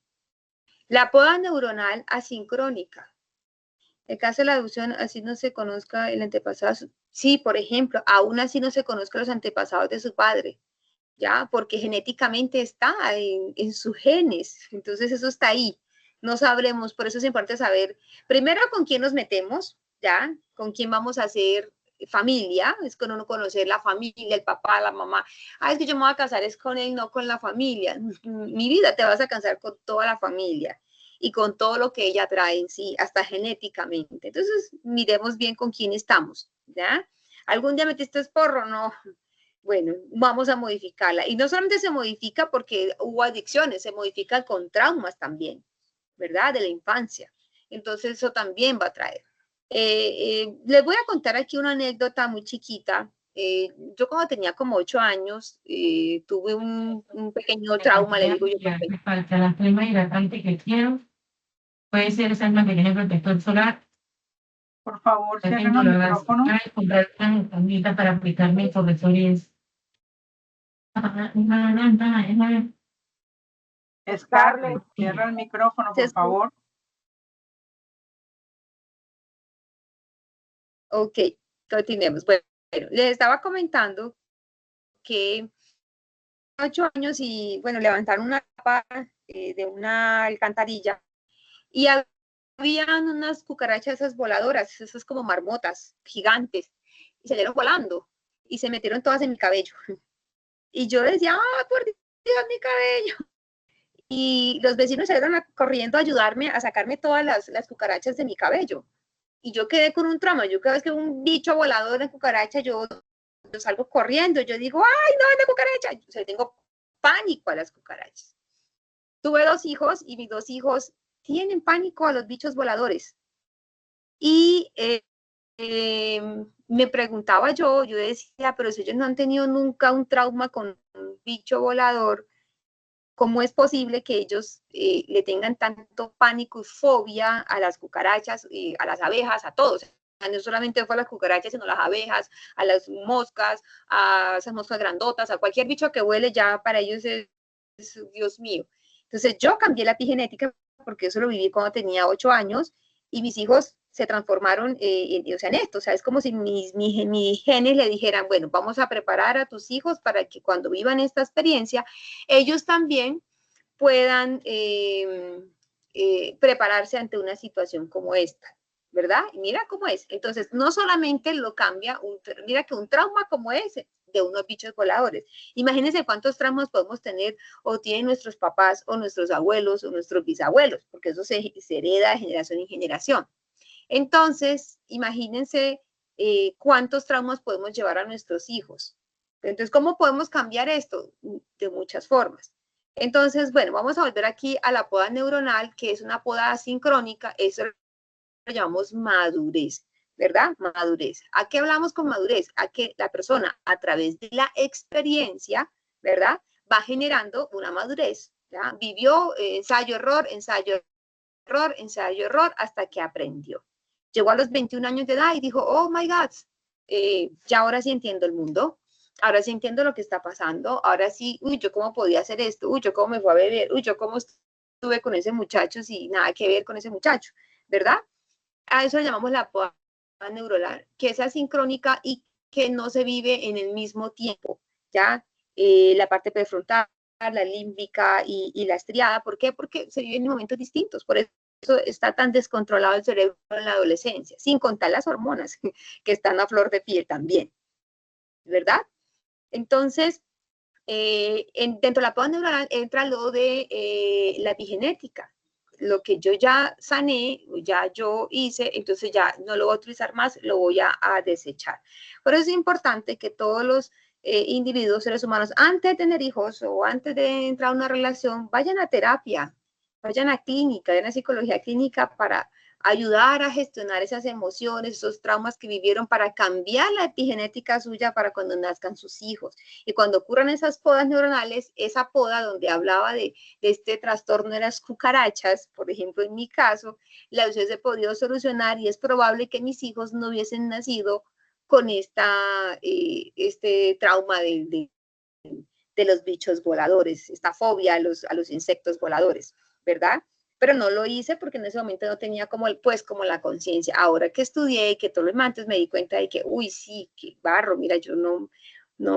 la poda neuronal asincrónica. El caso de la adopción, así no se conozca el antepasado. Sí, por ejemplo, aún así no se conozca los antepasados de su padre, ¿ya? Porque genéticamente está en sus genes, entonces eso está ahí. No sabremos, por eso es importante saber, primero, con quién nos metemos, ¿ya? Con quién vamos a hacer familia, es con uno conocer la familia, el papá, la mamá. Ah, es que yo me voy a casar, es con él, no con la familia. Mi vida, te vas a casar con toda la familia y con todo lo que ella trae en sí, hasta genéticamente. Entonces, miremos bien con quién estamos, ¿ya? ¿Algún día metiste porro? No. Bueno, vamos a modificarla. Y no solamente se modifica porque hubo adicciones, se modifica con traumas también, ¿verdad? De la infancia. Entonces, eso también va a traer. Les voy a contar aquí una anécdota muy chiquita. Yo cuando tenía como 8 años, tuve un pequeño trauma, le digo yo. Me falta la crema hidratante que quiero. Puede ser esa más pequeña protector solar. Por favor, cierren el micrófono. Comprar una camita para aplicarme correctores. Scarlett, cierra el micrófono, por favor. Ok, continuemos. Bueno, les estaba comentando que 8 años y, bueno, levantaron una tapa de una alcantarilla y habían unas cucarachas esas voladoras, esas como marmotas gigantes, y salieron volando y se metieron todas en mi cabello. Y yo decía, ¡ah, por Dios, mi cabello! Y los vecinos salieron corriendo a ayudarme a sacarme todas las cucarachas de mi cabello. Y yo quedé con un trauma. Yo cada vez que un bicho volador de cucaracha, yo salgo corriendo. Yo digo, ¡ay, no, una cucaracha! O sea, tengo pánico a las cucarachas. Tuve 2 hijos y mis 2 hijos tienen pánico a los bichos voladores. Y me preguntaba yo decía, pero si ellos no han tenido nunca un trauma con un bicho volador, ¿cómo es posible que ellos le tengan tanto pánico y fobia a las cucarachas, a las abejas, a todos? No solamente fue a las cucarachas, sino a las abejas, a las moscas, a esas moscas grandotas, a cualquier bicho que huele, ya para ellos es Dios mío. Entonces yo cambié la epigenética porque eso lo viví cuando tenía 8 años y mis hijos se transformaron en esto. O sea, es como si mis genes le dijeran, bueno, vamos a preparar a tus hijos para que cuando vivan esta experiencia, ellos también puedan prepararse ante una situación como esta, ¿verdad? Y mira cómo es. Entonces, no solamente lo cambia, mira que un trauma como ese de unos bichos voladores. Imagínense cuántos traumas podemos tener o tienen nuestros papás o nuestros abuelos o nuestros bisabuelos, porque eso se hereda de generación en generación. Entonces, imagínense cuántos traumas podemos llevar a nuestros hijos. Entonces, ¿cómo podemos cambiar esto? De muchas formas. Entonces, bueno, vamos a volver aquí a la poda neuronal, que es una poda asincrónica, eso lo llamamos madurez, ¿verdad? Madurez. ¿A qué hablamos con madurez? A que la persona, a través de la experiencia, ¿verdad? Va generando una madurez, ¿ya? Vivió ensayo-error, ensayo-error, ensayo-error, hasta que aprendió. Llegó a los 21 años de edad y dijo, oh my God, ya ahora sí entiendo el mundo, ahora sí entiendo lo que está pasando, ahora sí, uy, yo cómo podía hacer esto, uy, yo cómo me fue a beber, uy, yo cómo estuve con ese muchacho si nada que ver con ese muchacho, ¿verdad? A eso le llamamos la poda neuronal, que es asincrónica y que no se vive en el mismo tiempo, ¿ya? La parte prefrontal, la límbica y la estriada, ¿por qué? Porque se viven en momentos distintos, por eso está tan descontrolado el cerebro en la adolescencia, sin contar las hormonas que están a flor de piel también, ¿verdad? Entonces, dentro de la poda neuronal entra lo de la epigenética, lo que yo ya sané, ya yo hice, entonces ya no lo voy a utilizar más, lo voy a desechar. Por eso es importante que todos los individuos, seres humanos, antes de tener hijos o antes de entrar a una relación, vayan a terapia, vayan a clínica, vayan a psicología clínica para ayudar a gestionar esas emociones, esos traumas que vivieron, para cambiar la epigenética suya para cuando nazcan sus hijos. Y cuando ocurran esas podas neuronales, esa poda donde hablaba de este trastorno de las cucarachas, por ejemplo, en mi caso, la hubiese podido solucionar y es probable que mis hijos no hubiesen nacido con este trauma de los bichos voladores, esta fobia a los insectos voladores, ¿verdad? Pero no lo hice porque en ese momento no tenía como la conciencia. Ahora que estudié y que todo lo demás, entonces me di cuenta de que, uy, sí, qué barro, mira, yo no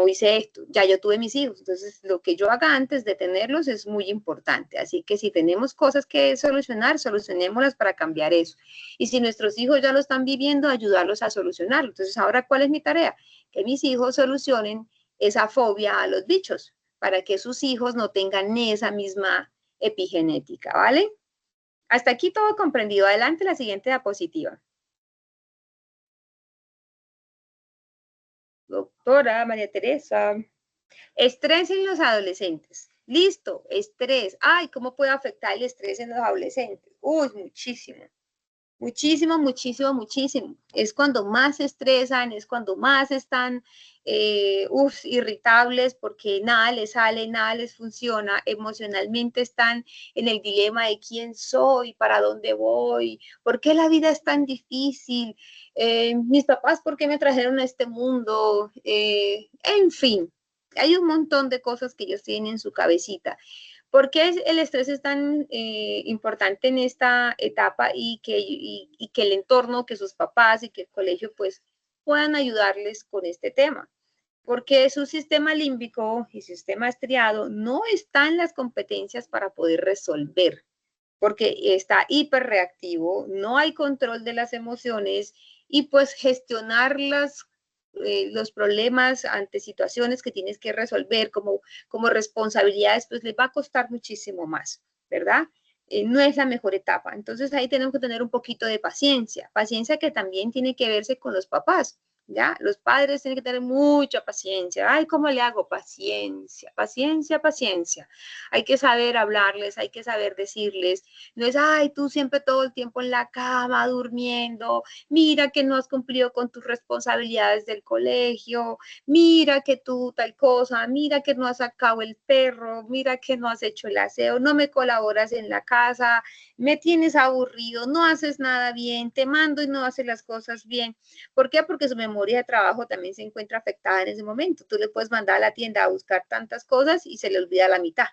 hice esto, ya yo tuve mis hijos, entonces lo que yo haga antes de tenerlos es muy importante, así que si tenemos cosas que solucionar, solucionémoslas para cambiar eso, y si nuestros hijos ya lo están viviendo, ayudarlos a solucionarlo. Entonces ahora, ¿cuál es mi tarea? Que mis hijos solucionen esa fobia a los bichos, para que sus hijos no tengan esa misma epigenética, ¿vale? Hasta aquí todo comprendido. Adelante, la siguiente diapositiva. Doctora María Teresa. Estrés en los adolescentes. Listo, estrés. Ay, ¿cómo puede afectar el estrés en los adolescentes? Uy, muchísimo. Muchísimo, muchísimo, muchísimo. Es cuando más se estresan, es cuando más están irritables porque nada les sale, nada les funciona. Emocionalmente están en el dilema de quién soy, para dónde voy, por qué la vida es tan difícil, mis papás, por qué me trajeron a este mundo, en fin. Hay un montón de cosas que ellos tienen en su cabecita. ¿Por qué el estrés es tan importante en esta etapa y que el entorno, que sus papás y que el colegio pues puedan ayudarles con este tema? Porque su sistema límbico y sistema estriado no están en las competencias para poder resolver, porque está hiperreactivo, no hay control de las emociones y pues gestionar los problemas ante situaciones que tienes que resolver como responsabilidades, pues les va a costar muchísimo más, ¿verdad? No es la mejor etapa. Entonces ahí tenemos que tener un poquito de paciencia que también tiene que verse con los papás, ¿ya? Los padres tienen que tener mucha paciencia. Ay, ¿cómo le hago? Paciencia, paciencia, paciencia. Hay que saber hablarles, hay que saber decirles. No es, ay, tú siempre todo el tiempo en la cama, durmiendo. Mira que no has cumplido con tus responsabilidades del colegio. Mira que tú tal cosa. Mira que no has sacado el perro. Mira que no has hecho el aseo. No me colaboras en la casa. Me tienes aburrido. No haces nada bien. Te mando y no haces las cosas bien. ¿Por qué? Porque su memoria de trabajo también se encuentra afectada en ese momento. Tú le puedes mandar a la tienda a buscar tantas cosas y se le olvida la mitad.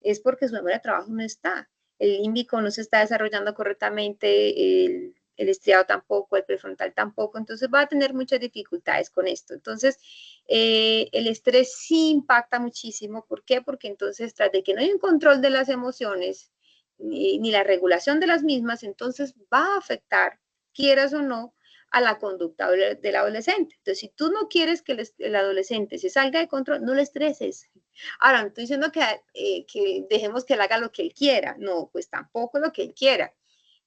Es porque su memoria de trabajo no está. El límbico no se está desarrollando correctamente, el estriado tampoco, el prefrontal tampoco. Entonces va a tener muchas dificultades con esto. Entonces, el estrés sí impacta muchísimo. ¿Por qué? Porque entonces, tras de que no hay un control de las emociones, ni la regulación de las mismas, entonces va a afectar, quieras o no, a la conducta del adolescente. Entonces, si tú no quieres que el adolescente se salga de control, no le estreses. Ahora, no estoy diciendo que dejemos que él haga lo que él quiera, no, pues tampoco lo que él quiera.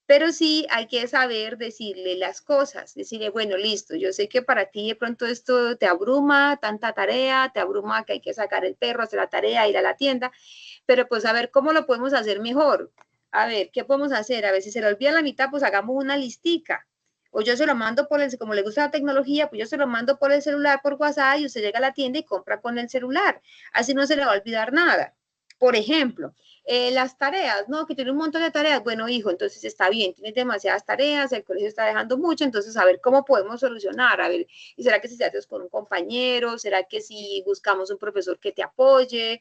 Pero sí hay que saber decirle las cosas, decirle, bueno, listo, yo sé que para ti de pronto esto te abruma, tanta tarea, te abruma que hay que sacar el perro, hacer la tarea, ir a la tienda, pero pues a ver cómo lo podemos hacer mejor. A ver, ¿qué podemos hacer? A ver, si se le olvida la mitad, pues hagamos una listica. O yo se lo mando como le gusta la tecnología, pues yo se lo mando por el celular, por WhatsApp, y usted llega a la tienda y compra con el celular. Así no se le va a olvidar nada. Por ejemplo, las tareas, ¿no? Que tiene un montón de tareas. Bueno, hijo, entonces está bien, tienes demasiadas tareas, el colegio está dejando mucho, entonces a ver cómo podemos solucionar. A ver, ¿y será que si se haces con un compañero? ¿Será que si buscamos un profesor que te apoye?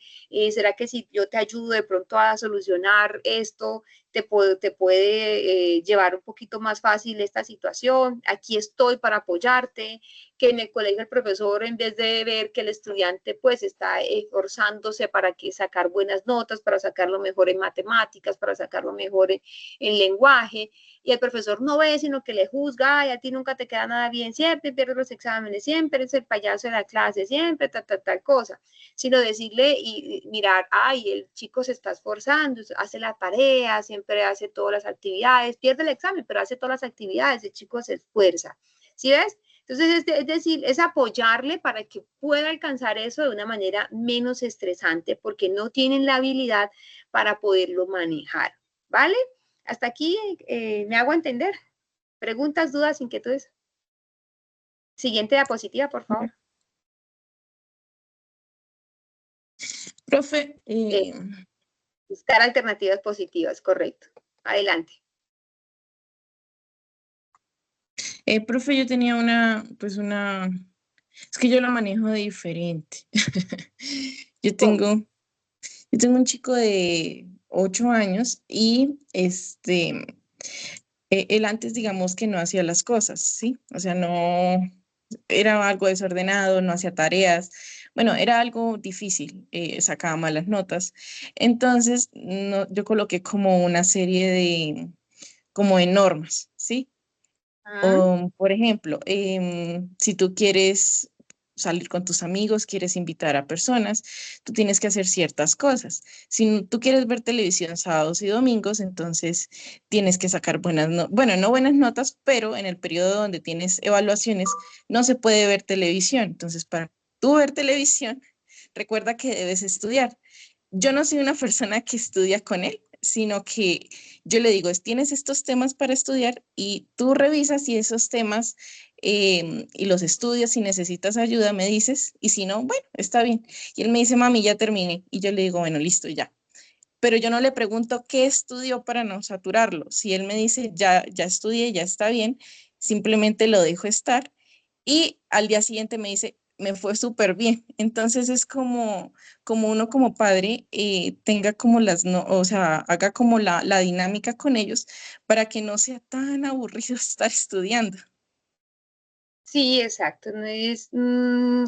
¿Será que si yo te ayudo de pronto a solucionar esto, te puede llevar un poquito más fácil esta situación? Aquí estoy para apoyarte. Que en el colegio el profesor, en vez de ver que el estudiante pues está esforzándose para que sacar buenas notas, para sacarlo mejor en matemáticas, para sacarlo mejor en lenguaje, y el profesor no ve, sino que le juzga, ay, a ti nunca te queda nada bien, siempre pierdes los exámenes, siempre eres el payaso de la clase, siempre tal cosa, sino decirle y mirar, ay, el chico se está esforzando, hace la tarea, siempre hace todas las actividades, pierde el examen, pero hace todas las actividades, el chico se esfuerza, ¿sí ves? Entonces, es decir, es apoyarle para que pueda alcanzar eso de una manera menos estresante porque no tienen la habilidad para poderlo manejar, ¿vale? Hasta aquí me hago entender. Preguntas, dudas, inquietudes. Siguiente diapositiva, por favor. Profe, buscar alternativas positivas, correcto. Adelante. Profe, yo tenía es que yo la manejo diferente. Yo tengo un chico de 8 años y él antes, digamos que no hacía las cosas, ¿sí? O sea, no, era algo desordenado, no hacía tareas. Bueno, era algo difícil, sacaba malas notas. Entonces, yo coloqué como una serie como de normas, ¿sí? Por ejemplo, si tú quieres salir con tus amigos, quieres invitar a personas, tú tienes que hacer ciertas cosas. Si tú quieres ver televisión sábados y domingos, entonces tienes que sacar no buenas notas, pero en el periodo donde tienes evaluaciones no se puede ver televisión. Entonces, para tú ver televisión, recuerda que debes estudiar. Yo no soy una persona que estudia con él, sino que yo le digo, tienes estos temas para estudiar y tú revisas si esos temas y los estudias, si necesitas ayuda, me dices, y si no, bueno, está bien. Y él me dice, mami, ya terminé. Y yo le digo, bueno, listo, ya. Pero yo no le pregunto qué estudió para no saturarlo. Si él me dice, ya estudié, ya está bien, simplemente lo dejo estar. Y al día siguiente me dice, me fue súper bien. Entonces es como uno como padre tenga como o sea, haga como la dinámica con ellos para que no sea tan aburrido estar estudiando. Sí, exacto. No es,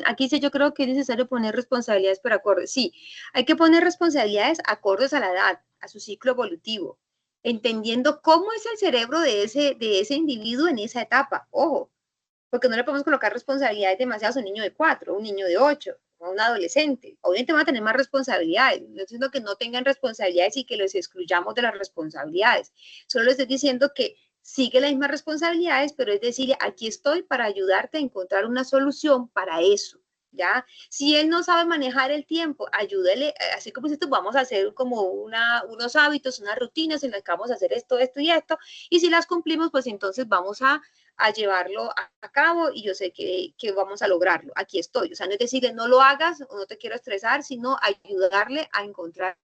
aquí sí yo creo que es necesario poner responsabilidades por acordes. Sí, hay que poner responsabilidades acordes a la edad, a su ciclo evolutivo, entendiendo cómo es el cerebro de ese individuo en esa etapa. Ojo, porque no le podemos colocar responsabilidades demasiadas a un niño de 4, a un niño de 8, a un adolescente. Obviamente van a tener más responsabilidades. No estoy diciendo que no tengan responsabilidades y que los excluyamos de las responsabilidades. Solo les estoy diciendo que sigue las mismas responsabilidades, pero es decir, aquí estoy para ayudarte a encontrar una solución para eso, ¿ya? Si él no sabe manejar el tiempo, ayúdele, así como si tú vamos a hacer como unos hábitos, unas rutinas en las que vamos a hacer esto, esto y esto, y si las cumplimos, pues entonces vamos a llevarlo a cabo y yo sé que vamos a lograrlo. Aquí estoy. O sea, no es decirle no lo hagas o no te quiero estresar, sino ayudarle a encontrar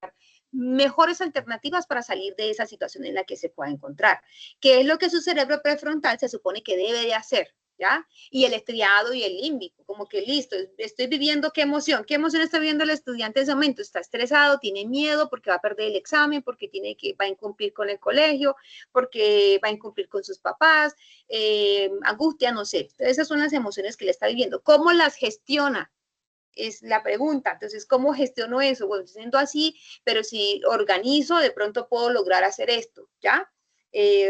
mejores alternativas para salir de esa situación en la que se pueda encontrar. ¿Qué es lo que su cerebro prefrontal se supone que debe de hacer? ¿Ya? Y el estriado y el límbico, como que listo, estoy viviendo qué emoción está viviendo el estudiante en ese momento, está estresado, tiene miedo porque va a perder el examen, porque va a incumplir con el colegio, porque va a incumplir con sus papás, angustia, no sé, esas son las emociones que le está viviendo. ¿Cómo las gestiona? Es la pregunta. Entonces, ¿cómo gestiono eso? Bueno, siendo así, pero si organizo, de pronto puedo lograr hacer esto, ¿ya?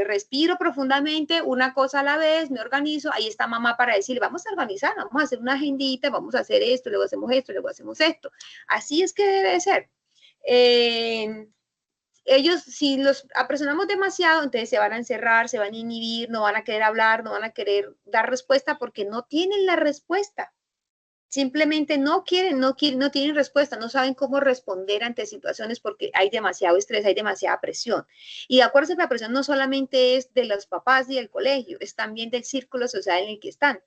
Respiro profundamente, una cosa a la vez, me organizo, ahí está mamá para decirle, vamos a organizar, vamos a hacer una agendita, vamos a hacer esto, luego hacemos esto, luego hacemos esto. Así es que debe ser. Ellos, si los apresionamos demasiado, entonces se van a encerrar, se van a inhibir, no van a querer hablar, no van a querer dar respuesta porque no tienen la respuesta. Simplemente no tienen respuesta, no saben cómo responder ante situaciones porque hay demasiado estrés, hay demasiada presión. Y de acuerdo a que la presión no solamente es de los papás y del colegio, es también del círculo social en el que están,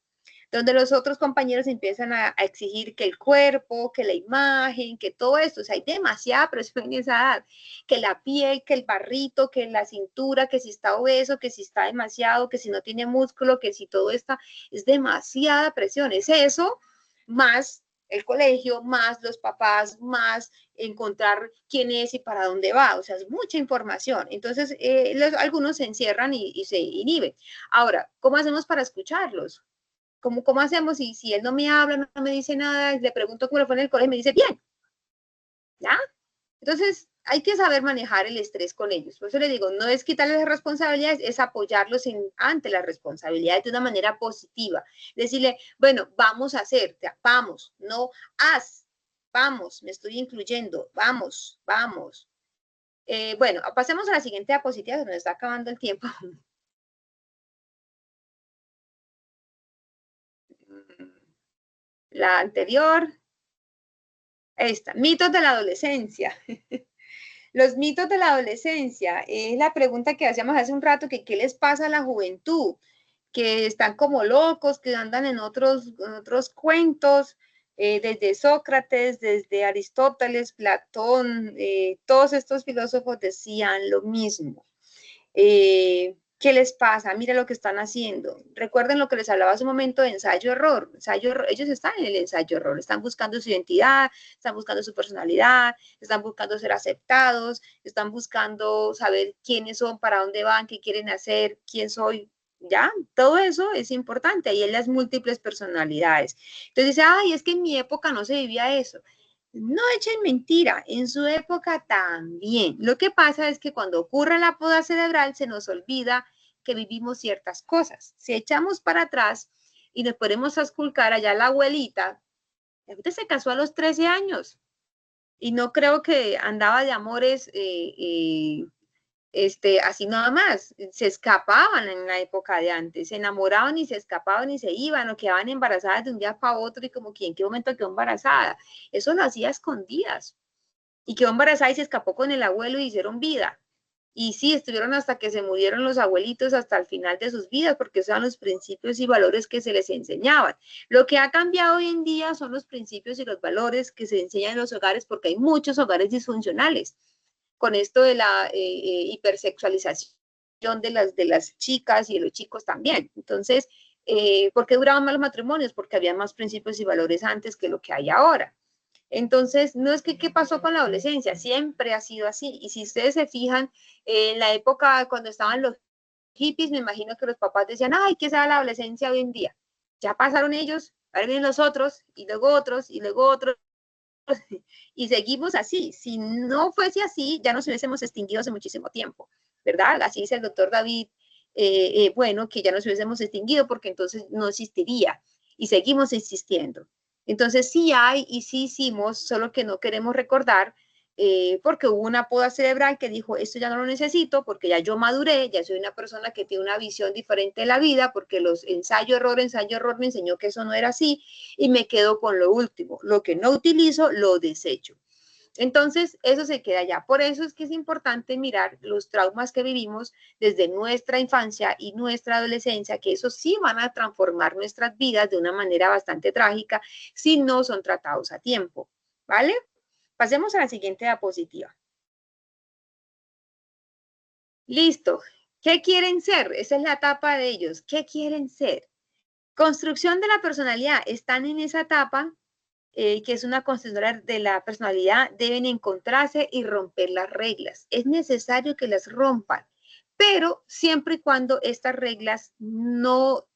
donde los otros compañeros empiezan a exigir que el cuerpo, que la imagen, que todo esto, o sea, hay demasiada presión en esa edad, que la piel, que el barrito, que la cintura, que si está obeso, que si está demasiado, que si no tiene músculo, que si todo está, es demasiada presión, es eso más el colegio, más los papás, más encontrar quién es y para dónde va, o sea, es mucha información. Entonces, algunos se encierran y se inhiben. Ahora, ¿cómo hacemos para escucharlos? ¿Cómo hacemos si él no me habla, no me dice nada, le pregunto cómo le fue en el colegio y me dice, bien, ¿ya? Entonces, hay que saber manejar el estrés con ellos. Por eso les digo, no es quitarles las responsabilidades, es apoyarlos ante las responsabilidades de una manera positiva. Decirle, bueno, vamos a hacer, vamos, no haz, vamos, me estoy incluyendo, vamos, vamos. Bueno, pasemos a la siguiente diapositiva, se nos está acabando el tiempo. La anterior. Esta, mitos de la adolescencia. Los mitos de la adolescencia es la pregunta que hacíamos hace un rato, que qué les pasa a la juventud, que están como locos, que andan en otros cuentos, desde Sócrates, desde Aristóteles, Platón, todos estos filósofos decían lo mismo. ¿Qué les pasa? Mira lo que están haciendo. Recuerden lo que les hablaba hace un momento de ensayo-error. Ellos están en el ensayo-error, están buscando su identidad, están buscando su personalidad, están buscando ser aceptados, están buscando saber quiénes son, para dónde van, qué quieren hacer, quién soy, ¿ya? Todo eso es importante, ahí en las múltiples personalidades. Entonces dice, ay, es que en mi época no se vivía eso. No echen mentira, en su época también. Lo que pasa es que cuando ocurre la poda cerebral se nos olvida que vivimos ciertas cosas. Si echamos para atrás y nos ponemos a esculcar allá la abuelita se casó a los 13 años y no creo que andaba de amores así nada más, se escapaban en la época de antes, se enamoraban y se escapaban y se iban o quedaban embarazadas de un día para otro y como que en qué momento quedó embarazada, eso lo hacía a escondidas y quedó embarazada y se escapó con el abuelo y hicieron vida. Y sí, estuvieron hasta que se murieron los abuelitos hasta el final de sus vidas, porque esos eran los principios y valores que se les enseñaban. Lo que ha cambiado hoy en día son los principios y los valores que se enseñan en los hogares, porque hay muchos hogares disfuncionales con esto de la hipersexualización de las chicas y de los chicos también. Entonces, ¿por qué duraban más los matrimonios? Porque había más principios y valores antes que lo que hay ahora. Entonces, no es que qué pasó con la adolescencia, siempre ha sido así. Y si ustedes se fijan, en la época cuando estaban los hippies, me imagino que los papás decían, ay, ¿qué será la adolescencia hoy en día? Ya pasaron ellos, ahora vienen los otros, y luego otros, y luego otros, y seguimos así. Si no fuese así, ya nos hubiésemos extinguido hace muchísimo tiempo, ¿verdad? Así dice el doctor David, bueno, que ya nos hubiésemos extinguido porque entonces no existiría, y seguimos existiendo. Entonces sí hay y sí hicimos, solo que no queremos recordar porque hubo una poda cerebral que dijo, esto ya no lo necesito, porque ya yo maduré, ya soy una persona que tiene una visión diferente de la vida, porque los ensayo-error me enseñó que eso no era así, y me quedo con lo último. Lo que no utilizo, lo desecho. Entonces, eso se queda allá. Por eso es que es importante mirar los traumas que vivimos desde nuestra infancia y nuestra adolescencia, que esos sí van a transformar nuestras vidas de una manera bastante trágica si no son tratados a tiempo, ¿vale? Pasemos a la siguiente diapositiva. Listo. ¿Qué quieren ser? Esa es la etapa de ellos. ¿Qué quieren ser? Construcción de la personalidad. Están en esa etapa, que es una construcción de la personalidad. Deben encontrarse y romper las reglas. Es necesario que las rompan, pero siempre y cuando estas reglas no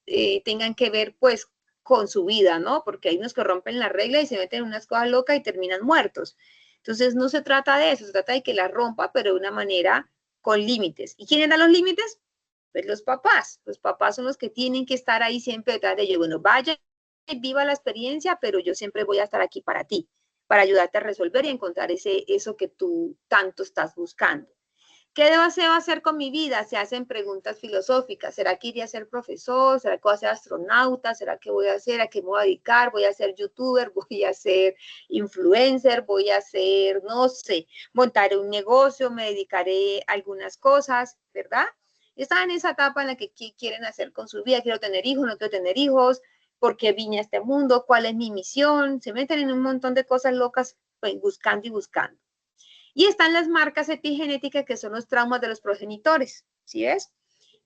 tengan que ver, pues, con su vida, ¿no? Porque hay unos que rompen la regla y se meten en unas cosas locas y terminan muertos. Entonces, no se trata de eso, se trata de que la rompa, pero de una manera con límites. ¿Y quiénes dan los límites? Pues los papás. Los papás son los que tienen que estar ahí siempre detrás de ellos. Bueno, vaya y viva la experiencia, pero yo siempre voy a estar aquí para ti, para ayudarte a resolver y encontrar eso que tú tanto estás buscando. ¿Qué debo hacer con mi vida? Se hacen preguntas filosóficas. ¿Será que iré a ser profesor? ¿Será que voy a ser astronauta? ¿Será que voy a hacer? ¿A qué me voy a dedicar? ¿Voy a ser youtuber? ¿Voy a ser influencer? ¿Voy a ser, no sé, montaré un negocio? ¿Me dedicaré a algunas cosas? ¿Verdad? Están en esa etapa en la que ¿qué quieren hacer con su vida? ¿Quiero tener hijos? ¿No quiero tener hijos? ¿Por qué vine a este mundo? ¿Cuál es mi misión? Se meten en un montón de cosas locas, pues, buscando y buscando. Y están las marcas epigenéticas, que son los traumas de los progenitores, ¿sí ves?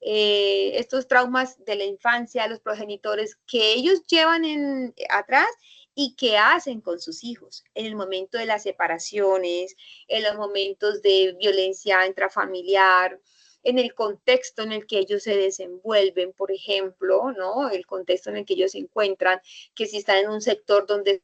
Estos traumas de la infancia, los progenitores que ellos llevan atrás y que hacen con sus hijos en el momento de las separaciones, en los momentos de violencia intrafamiliar, en el contexto en el que ellos se desenvuelven, por ejemplo, ¿no? El contexto en el que ellos se encuentran, que si están en un sector donde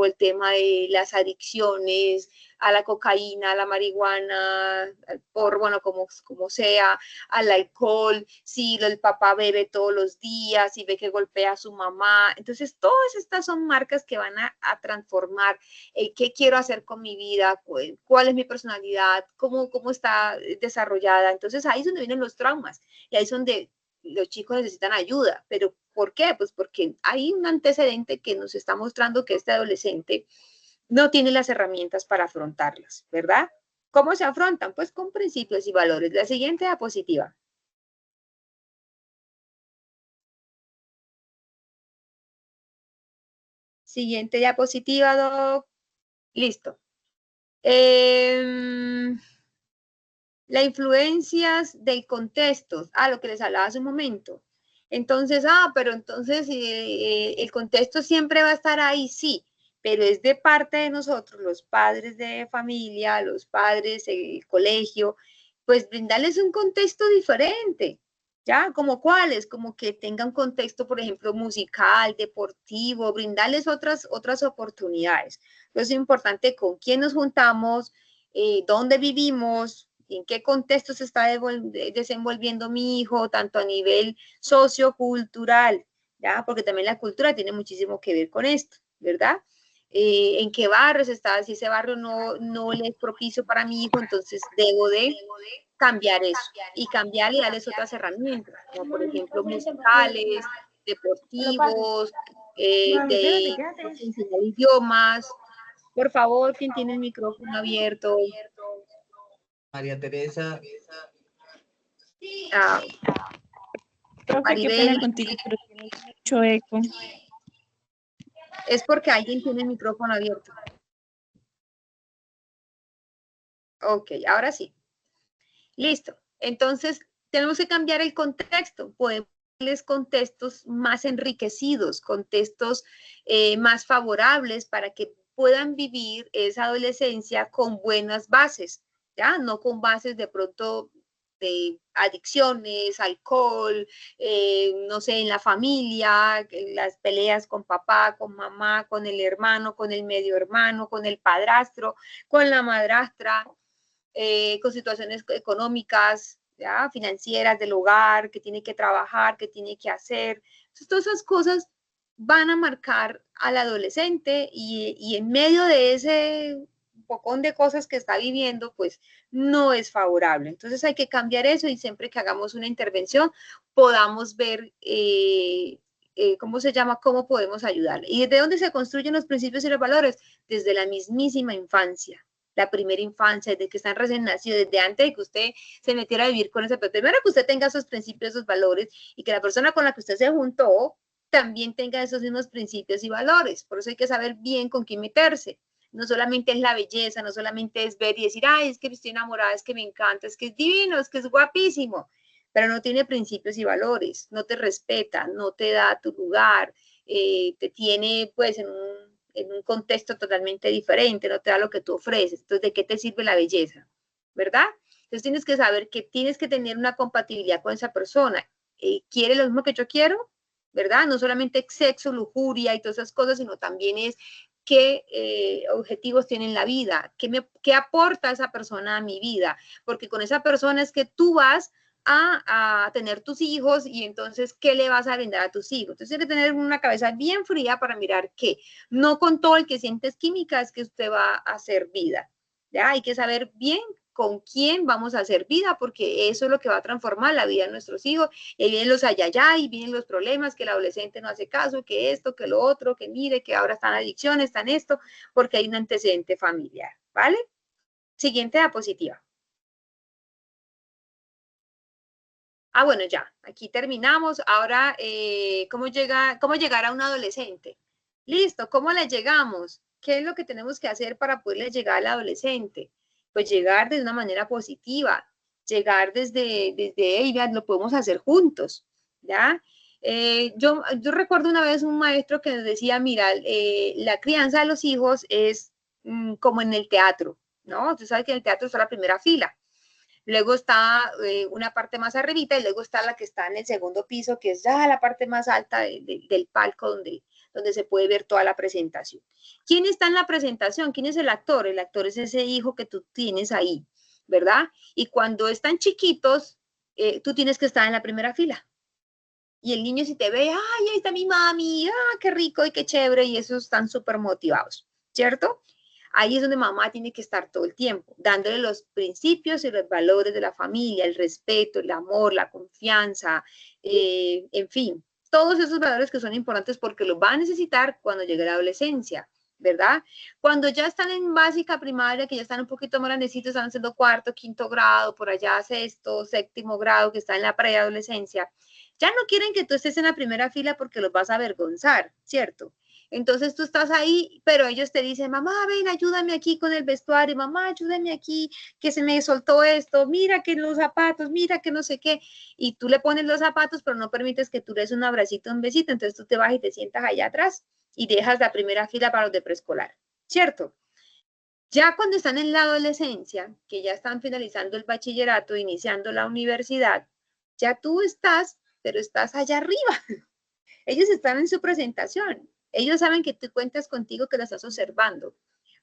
el tema de las adicciones a la cocaína, a la marihuana, bueno, como sea, al alcohol, si el papá bebe todos los días, si ve que golpea a su mamá. Entonces, todas estas son marcas que van a transformar qué quiero hacer con mi vida, cuál es mi personalidad, cómo está desarrollada. Entonces, ahí es donde vienen los traumas y ahí es donde los chicos necesitan ayuda. Pero ¿por qué? Pues porque hay un antecedente que nos está mostrando que este adolescente no tiene las herramientas para afrontarlas, ¿verdad? ¿Cómo se afrontan? Pues con principios y valores. La siguiente diapositiva. Siguiente diapositiva, Doc. Listo. Las influencias del contexto, lo que les hablaba hace un momento. Entonces, pero entonces el contexto siempre va a estar ahí, sí, pero es de parte de nosotros, los padres de familia, los padres, el colegio, pues brindarles un contexto diferente, ¿ya? ¿Como cuáles? Como que tengan contexto, por ejemplo, musical, deportivo, brindarles otras oportunidades. Entonces es importante con quién nos juntamos, dónde vivimos, en qué contexto se está desenvolviendo mi hijo, tanto a nivel sociocultural, ¿ya? Porque también la cultura tiene muchísimo que ver con esto, ¿verdad? En qué barrios está, si ese barrio no le es propicio para mi hijo, entonces debo de cambiar eso y cambiar y darles otras herramientas, como por ejemplo musicales, deportivos, de enseñar idiomas. Por favor, quien tiene el micrófono abierto. María Teresa. Profe, qué pena contigo, pero tiene mucho eco. Es porque alguien tiene el micrófono abierto. Ok, ahora sí. Listo. Entonces, tenemos que cambiar el contexto. Podemos darles contextos más enriquecidos, contextos más favorables para que puedan vivir esa adolescencia con buenas bases, ¿ya? No con bases de pronto de adicciones, alcohol, no sé, en la familia, las peleas con papá, con mamá, con el hermano, con el medio hermano, con el padrastro, con la madrastra, con situaciones económicas, ¿ya? Financieras del hogar, que tiene que trabajar, que tiene que hacer. Entonces, todas esas cosas van a marcar al adolescente y en medio de pocón de cosas que está viviendo, pues no es favorable. Entonces hay que cambiar eso y siempre que hagamos una intervención podamos ver ¿cómo se llama? ¿Cómo podemos ayudarle? ¿Y desde dónde se construyen los principios y los valores? Desde la mismísima infancia, la primera infancia, desde que están recién nacidos, desde antes de que usted se metiera a vivir con ese, pero primero que usted tenga esos principios, esos valores, y que la persona con la que usted se juntó también tenga esos mismos principios y valores. Por eso hay que saber bien con quién meterse. No solamente es la belleza, no solamente es ver y decir, ay, es que estoy enamorada, es que me encanta, es que es divino, es que es guapísimo, pero no tiene principios y valores, no te respeta, no te da tu lugar, te tiene pues en un contexto totalmente diferente, no te da lo que tú ofreces. Entonces, ¿de qué te sirve la belleza? ¿Verdad? Entonces tienes que saber que tienes que tener una compatibilidad con esa persona. ¿Quiere lo mismo que yo quiero? ¿Verdad? No solamente sexo, lujuria y todas esas cosas, sino también es qué objetivos tiene en la vida, qué aporta esa persona a mi vida, porque con esa persona es que tú vas a tener tus hijos y entonces, ¿qué le vas a brindar a tus hijos? Entonces, hay que tener una cabeza bien fría para mirar qué. No con todo el que sientes química es que usted va a hacer vida. ¿Ya? Hay que saber bien con quién vamos a hacer vida, porque eso es lo que va a transformar la vida de nuestros hijos. Y ahí vienen los ayayay, vienen los problemas, que el adolescente no hace caso, que esto, que lo otro, que mire, que ahora están adicciones, están esto, porque hay un antecedente familiar, ¿vale? Siguiente diapositiva. Ah, bueno, ya, aquí terminamos. Ahora, ¿cómo llegar a un adolescente? Listo, ¿cómo le llegamos? ¿Qué es lo que tenemos que hacer para poderle llegar al adolescente? Pues llegar de una manera positiva, llegar desde ella, lo podemos hacer juntos, ¿ya? Yo recuerdo una vez un maestro que nos decía, mira, la crianza de los hijos es como en el teatro, ¿no? Tú sabes que en el teatro está la primera fila. Luego está una parte más arribita y luego está la que está en el segundo piso, que es ya la parte más alta del palco donde se puede ver toda la presentación. ¿Quién está en la presentación? ¿Quién es el actor? El actor es ese hijo que tú tienes ahí, ¿verdad? Y cuando están chiquitos, tú tienes que estar en la primera fila. Y el niño si te ve, ay, ahí está mi mami, qué rico y qué chévere, y esos están súper motivados, ¿cierto? Ahí es donde mamá tiene que estar todo el tiempo, dándole los principios y los valores de la familia, el respeto, el amor, la confianza, en fin, todos esos valores que son importantes porque los va a necesitar cuando llegue la adolescencia, ¿verdad? Cuando ya están en básica primaria, que ya están un poquito más grandecitos, están haciendo cuarto, quinto grado, por allá sexto, séptimo grado, que está en la preadolescencia, ya no quieren que tú estés en la primera fila porque los vas a avergonzar, ¿cierto? Entonces tú estás ahí, pero ellos te dicen, mamá, ven, ayúdame aquí con el vestuario, mamá, ayúdame aquí, que se me soltó esto, mira que los zapatos, mira que no sé qué, y tú le pones los zapatos, pero no permites que tú le des un abracito, un besito, entonces tú te vas y te sientas allá atrás y dejas la primera fila para los de preescolar, ¿cierto? Ya cuando están en la adolescencia, que ya están finalizando el bachillerato, iniciando la universidad, ya tú estás, pero estás allá arriba. Ellos están en su presentación. Ellos saben que tú cuentas contigo, que lo estás observando,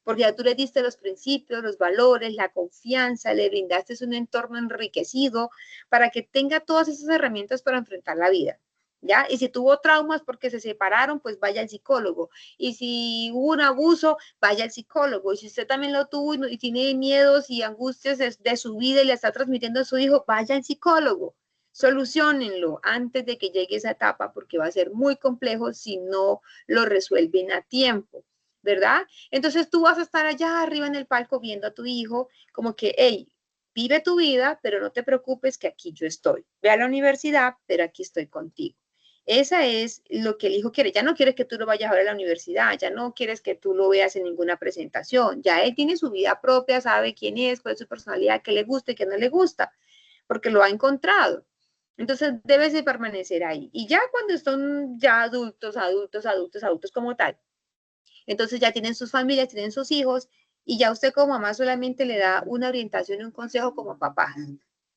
porque ya tú le diste los principios, los valores, la confianza, le brindaste un entorno enriquecido para que tenga todas esas herramientas para enfrentar la vida, ¿ya? Y si tuvo traumas porque se separaron, pues vaya al psicólogo. Y si hubo un abuso, vaya al psicólogo. Y si usted también lo tuvo y tiene miedos y angustias de su vida y le está transmitiendo a su hijo, vaya al psicólogo. Solucionenlo antes de que llegue esa etapa porque va a ser muy complejo si no lo resuelven a tiempo, ¿verdad? Entonces tú vas a estar allá arriba en el palco viendo a tu hijo como que, hey, vive tu vida, pero no te preocupes que aquí yo estoy. Ve a la universidad, pero aquí estoy contigo. Esa es lo que el hijo quiere. Ya no quieres que tú lo vayas a ver a la universidad, ya no quieres que tú lo veas en ninguna presentación. Ya él tiene su vida propia, sabe quién es, cuál es su personalidad, qué le gusta y qué no le gusta, porque lo ha encontrado. Entonces debes de permanecer ahí. Y ya cuando son ya adultos como tal, entonces ya tienen sus familias, tienen sus hijos, y ya usted como mamá solamente le da una orientación y un consejo como papá.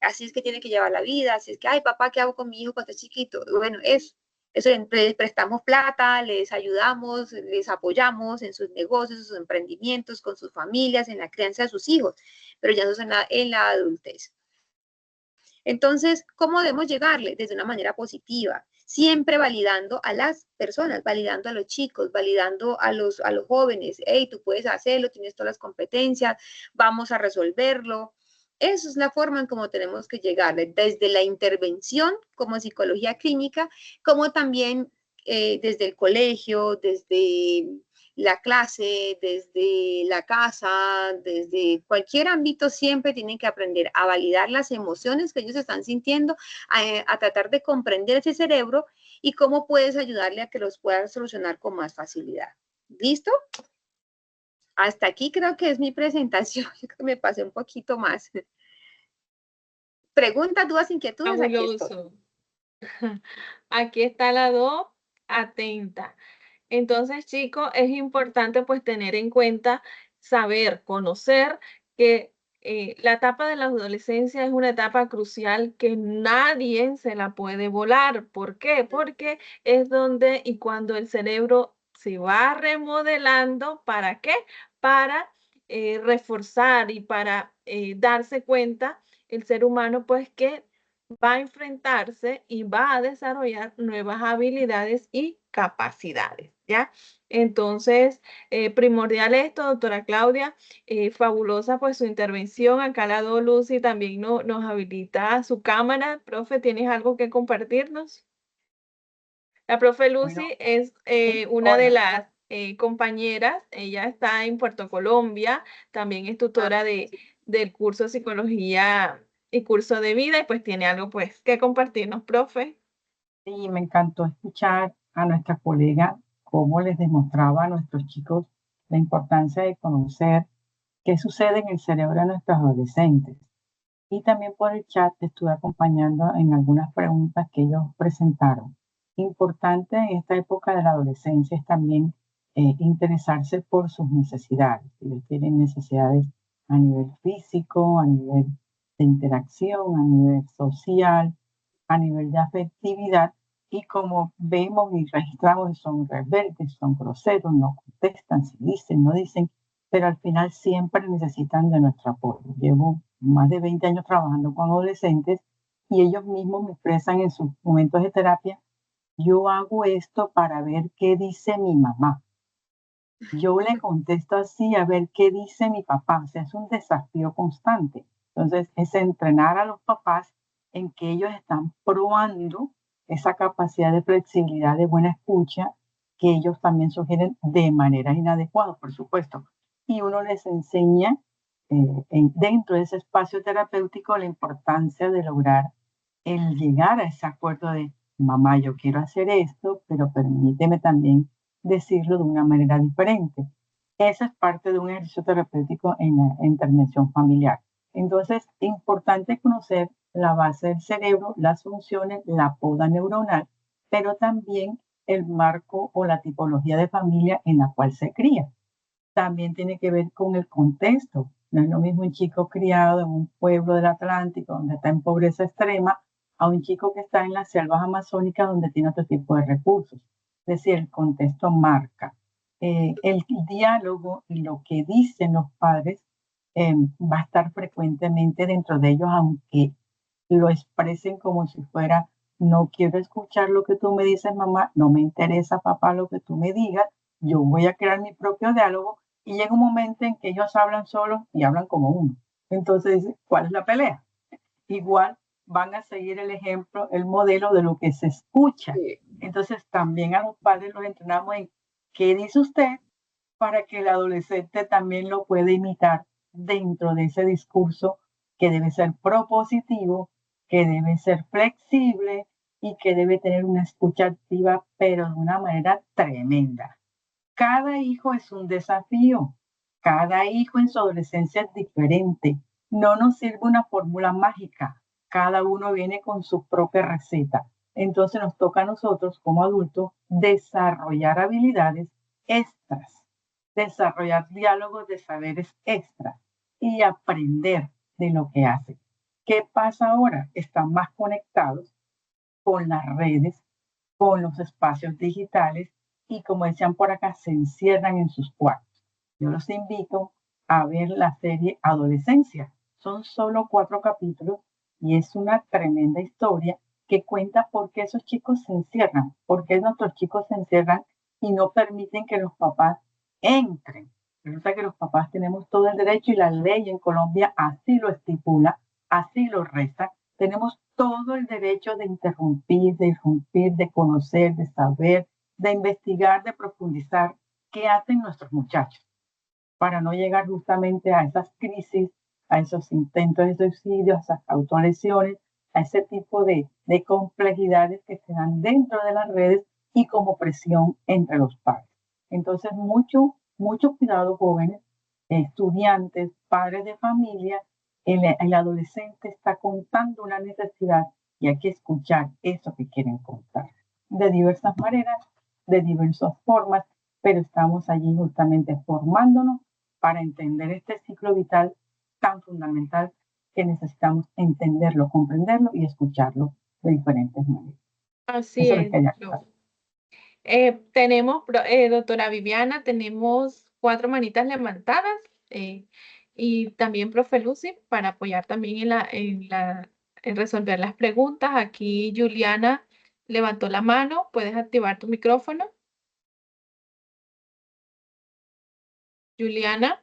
Así es que tiene que llevar la vida, así es que, ay papá, ¿qué hago con mi hijo cuando es chiquito? Bueno, eso les prestamos plata, les ayudamos, les apoyamos en sus negocios, en sus emprendimientos, con sus familias, en la crianza de sus hijos, pero ya no son en la adultez. Entonces, ¿cómo debemos llegarle? Desde una manera positiva, siempre validando a las personas, validando a los chicos, validando a los jóvenes. Hey, tú puedes hacerlo, tienes todas las competencias, vamos a resolverlo. Esa es la forma en cómo tenemos que llegar, desde la intervención como psicología clínica, como también desde el colegio, desde la clase, desde la casa, desde cualquier ámbito, siempre tienen que aprender a validar las emociones que ellos están sintiendo, a tratar de comprender ese cerebro y cómo puedes ayudarle a que los puedan solucionar con más facilidad. ¿Listo? Hasta aquí creo que es mi presentación. Yo creo que me pasé un poquito más. Preguntas, dudas, inquietudes, aquí estoy. Aquí está la DO, atenta. Entonces, chicos, es importante pues tener en cuenta, saber, conocer que la etapa de la adolescencia es una etapa crucial que nadie se la puede volar. ¿Por qué? Porque es donde y cuando el cerebro se va remodelando, ¿para qué? Para reforzar y para darse cuenta el ser humano pues que va a enfrentarse y va a desarrollar nuevas habilidades y capacidades, ¿ya? Entonces, primordial esto, doctora Claudia, fabulosa pues su intervención. Acá la do Lucy también nos habilita su cámara. Profe, ¿tienes algo que compartirnos? La profe Lucy es una de las compañeras, ella está en Puerto Colombia, también es tutora del curso de psicología y curso de vida y pues tiene algo pues que compartirnos, profe. Sí, me encantó escuchar a nuestra colega cómo les demostraba a nuestros chicos la importancia de conocer qué sucede en el cerebro de nuestros adolescentes. Y también por el chat te estuve acompañando en algunas preguntas que ellos presentaron. Importante en esta época de la adolescencia es también interesarse por sus necesidades. Ellos tienen necesidades a nivel físico, a nivel de interacción, a nivel social, a nivel de afectividad. Y como vemos y registramos, son rebeldes, son groseros, no contestan, si dicen, no dicen, pero al final siempre necesitan de nuestro apoyo. Llevo más de 20 años trabajando con adolescentes y ellos mismos me expresan en sus momentos de terapia, yo hago esto para ver qué dice mi mamá. Yo le contesto así a ver qué dice mi papá. O sea, es un desafío constante. Entonces, es entrenar a los papás en que ellos están probando esa capacidad de flexibilidad, de buena escucha, que ellos también sugieren de manera inadecuada, por supuesto. Y uno les enseña dentro de ese espacio terapéutico la importancia de lograr el llegar a ese acuerdo de, mamá, yo quiero hacer esto, pero permíteme también decirlo de una manera diferente. Esa es parte de un ejercicio terapéutico en la intervención familiar. Entonces, es importante conocer la base del cerebro, las funciones, la poda neuronal, pero también el marco o la tipología de familia en la cual se cría. También tiene que ver con el contexto. No es lo mismo un chico criado en un pueblo del Atlántico donde está en pobreza extrema a un chico que está en las selvas amazónicas donde tiene otro tipo de recursos. Es decir, el contexto marca. El diálogo y lo que dicen los padres va a estar frecuentemente dentro de ellos, aunque lo expresen como si fuera, no quiero escuchar lo que tú me dices, mamá, no me interesa, papá, lo que tú me digas, yo voy a crear mi propio diálogo y llega un momento en que ellos hablan solos y hablan como uno. Entonces, ¿cuál es la pelea? Igual van a seguir el ejemplo, el modelo de lo que se escucha. Entonces, también a los padres los entrenamos en qué dice usted para que el adolescente también lo pueda imitar dentro de ese discurso que debe ser propositivo, que debe ser flexible y que debe tener una escucha activa, pero de una manera tremenda. Cada hijo es un desafío. Cada hijo en su adolescencia es diferente. No nos sirve una fórmula mágica. Cada uno viene con su propia receta. Entonces nos toca a nosotros como adultos desarrollar habilidades extras, desarrollar diálogos de saberes extras y aprender de lo que hacen. ¿Qué pasa ahora? Están más conectados con las redes, con los espacios digitales y, como decían por acá, se encierran en sus cuartos. Yo los invito a ver la serie Adolescencia. Son solo 4 capítulos y es una tremenda historia que cuenta por qué esos chicos se encierran, por qué nuestros chicos se encierran y no permiten que los papás entren. Resulta que los papás tenemos todo el derecho y la ley en Colombia así lo estipula, así lo reza. Tenemos todo el derecho de interrumpir, de irrumpir, de conocer, de saber, de investigar, de profundizar qué hacen nuestros muchachos para no llegar justamente a esas crisis, a esos intentos de suicidio, a esas autolesiones, a ese tipo de complejidades que se dan dentro de las redes y como presión entre los padres. Entonces, mucho cuidado, jóvenes, estudiantes, padres de familia. El adolescente está contando una necesidad y hay que escuchar eso que quieren contar. De diversas maneras, de diversas formas, pero estamos allí justamente formándonos para entender este ciclo vital tan fundamental que necesitamos entenderlo, comprenderlo y escucharlo de diferentes maneras. Así Eso es. les quería No. contar. Tenemos, doctora Viviana, tenemos 4 manitas levantadas y también profe Lucy para apoyar también en resolver las preguntas. Aquí Juliana levantó la mano, puedes activar tu micrófono. Juliana.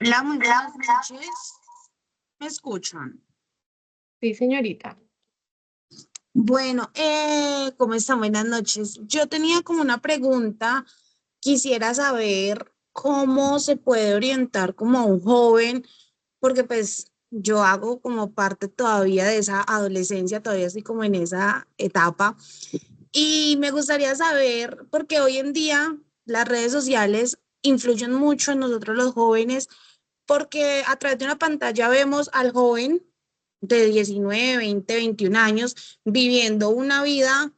Hola, muy buenas noches. ¿Me escuchan? Sí, señorita. Bueno, ¿cómo están? Buenas noches. Yo tenía como una pregunta. Quisiera saber cómo se puede orientar como a un joven, porque pues yo hago como parte todavía de esa adolescencia, todavía estoy como en esa etapa. Y me gustaría saber, porque hoy en día las redes sociales influyen mucho en nosotros los jóvenes, porque a través de una pantalla vemos al joven de 19, 20, 21 años viviendo una vida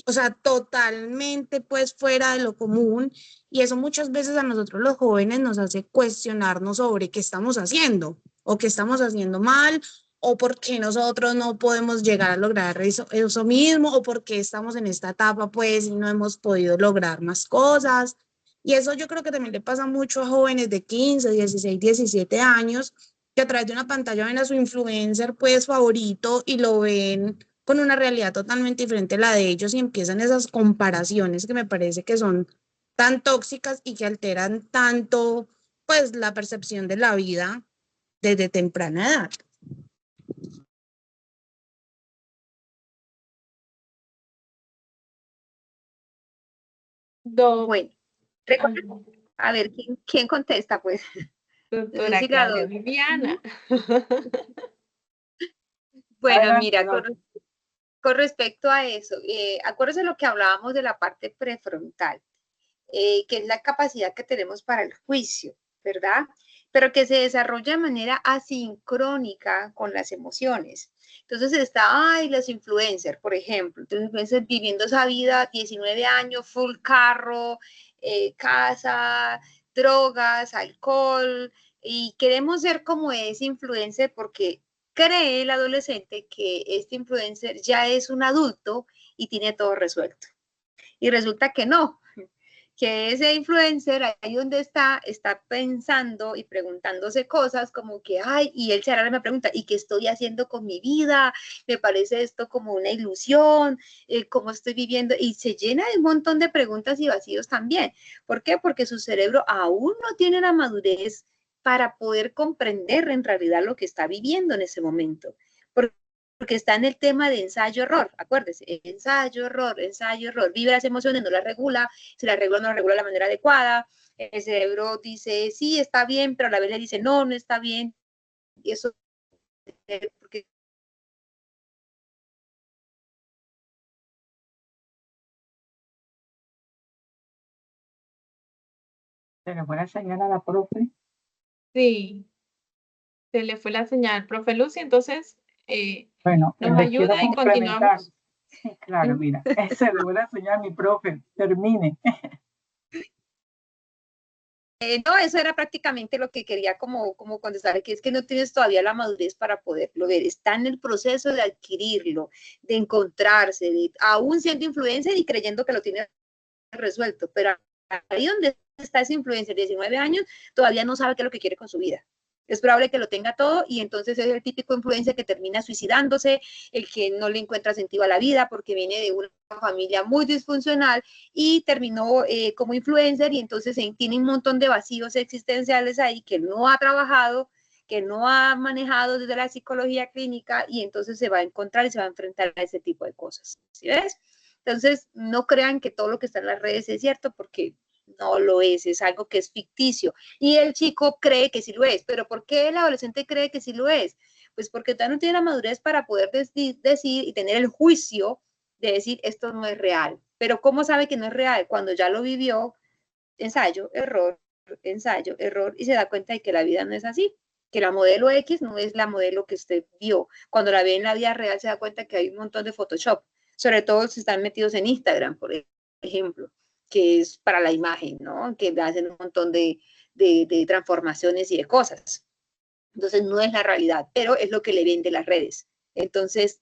o sea, totalmente pues fuera de lo común, y eso muchas veces a nosotros los jóvenes nos hace cuestionarnos sobre qué estamos haciendo o qué estamos haciendo mal, o por qué nosotros no podemos llegar a lograr eso mismo, o por qué estamos en esta etapa pues y no hemos podido lograr más cosas. Y eso yo creo que también le pasa mucho a jóvenes de 15, 16, 17 años, que a través de una pantalla ven a su influencer pues favorito y lo ven con una realidad totalmente diferente a la de ellos, y empiezan esas comparaciones que me parece que son tan tóxicas y que alteran tanto pues la percepción de la vida desde temprana edad. Bueno, a ver, ¿quién contesta pues? Doctora Claudia Viviana. Bueno, Adelante, mira, no. con respecto a eso, acuérdense lo que hablábamos de la parte prefrontal, que es la capacidad que tenemos para el juicio, ¿verdad? Pero que se desarrolla de manera asincrónica con las emociones. Entonces ay, los influencers, por ejemplo, los influencers viviendo esa vida, 19 años, full carro, casa, drogas, alcohol, y queremos ser como ese influencer porque cree el adolescente que este influencer ya es un adulto y tiene todo resuelto. Y resulta que no, que ese influencer ahí donde está pensando y preguntándose cosas como que, ay, y él se hará la pregunta, ¿y qué estoy haciendo con mi vida? Me parece esto como una ilusión, ¿cómo estoy viviendo? Y se llena de un montón de preguntas y vacíos también. ¿Por qué? Porque su cerebro aún no tiene la madurez para poder comprender en realidad lo que está viviendo en ese momento. Porque está en el tema de ensayo-error, acuérdese, ensayo-error, vive las emociones, no las regula, si las regula no las regula de la manera adecuada, el cerebro dice, sí, está bien, pero a la vez le dice, no, no está bien, y eso porque ¿Se le fue la señal a la profe? Sí, se le fue la señal, profe Lucy, entonces Bueno, nos les quiero ayuda y complementar. continuamos. Sí, claro, mira, se le fue la señal a mi profe, termine. no, eso era prácticamente lo que quería como contestar, que es que no tienes todavía la madurez para poderlo ver, está en el proceso de adquirirlo, de encontrarse, aún siendo influencer y creyendo que lo tiene resuelto, pero ahí donde está ese influencer de 19 años, todavía no sabe qué es lo que quiere con su vida. Es probable que lo tenga todo y entonces es el típico influencer que termina suicidándose, el que no le encuentra sentido a la vida porque viene de una familia muy disfuncional y terminó como influencer y entonces tiene un montón de vacíos existenciales ahí que no ha trabajado, que no ha manejado desde la psicología clínica y entonces se va a encontrar y se va a enfrentar a ese tipo de cosas. ¿Sí ves? Entonces, no crean que todo lo que está en las redes es cierto porque no lo es algo que es ficticio. Y el chico cree que sí lo es. ¿Pero por qué el adolescente cree que sí lo es? Pues porque todavía no tiene la madurez para poder decir y tener el juicio de decir esto no es real. Pero ¿cómo sabe que no es real? Cuando ya lo vivió, ensayo, error, y se da cuenta de que la vida no es así, que la modelo X no es la modelo que usted vio. Cuando la ve en la vida real se da cuenta que hay un montón de Photoshop, sobre todo si están metidos en Instagram, por ejemplo, que es para la imagen, ¿no? Que hacen un montón de transformaciones y de cosas. Entonces no es la realidad, pero es lo que le vende las redes. Entonces,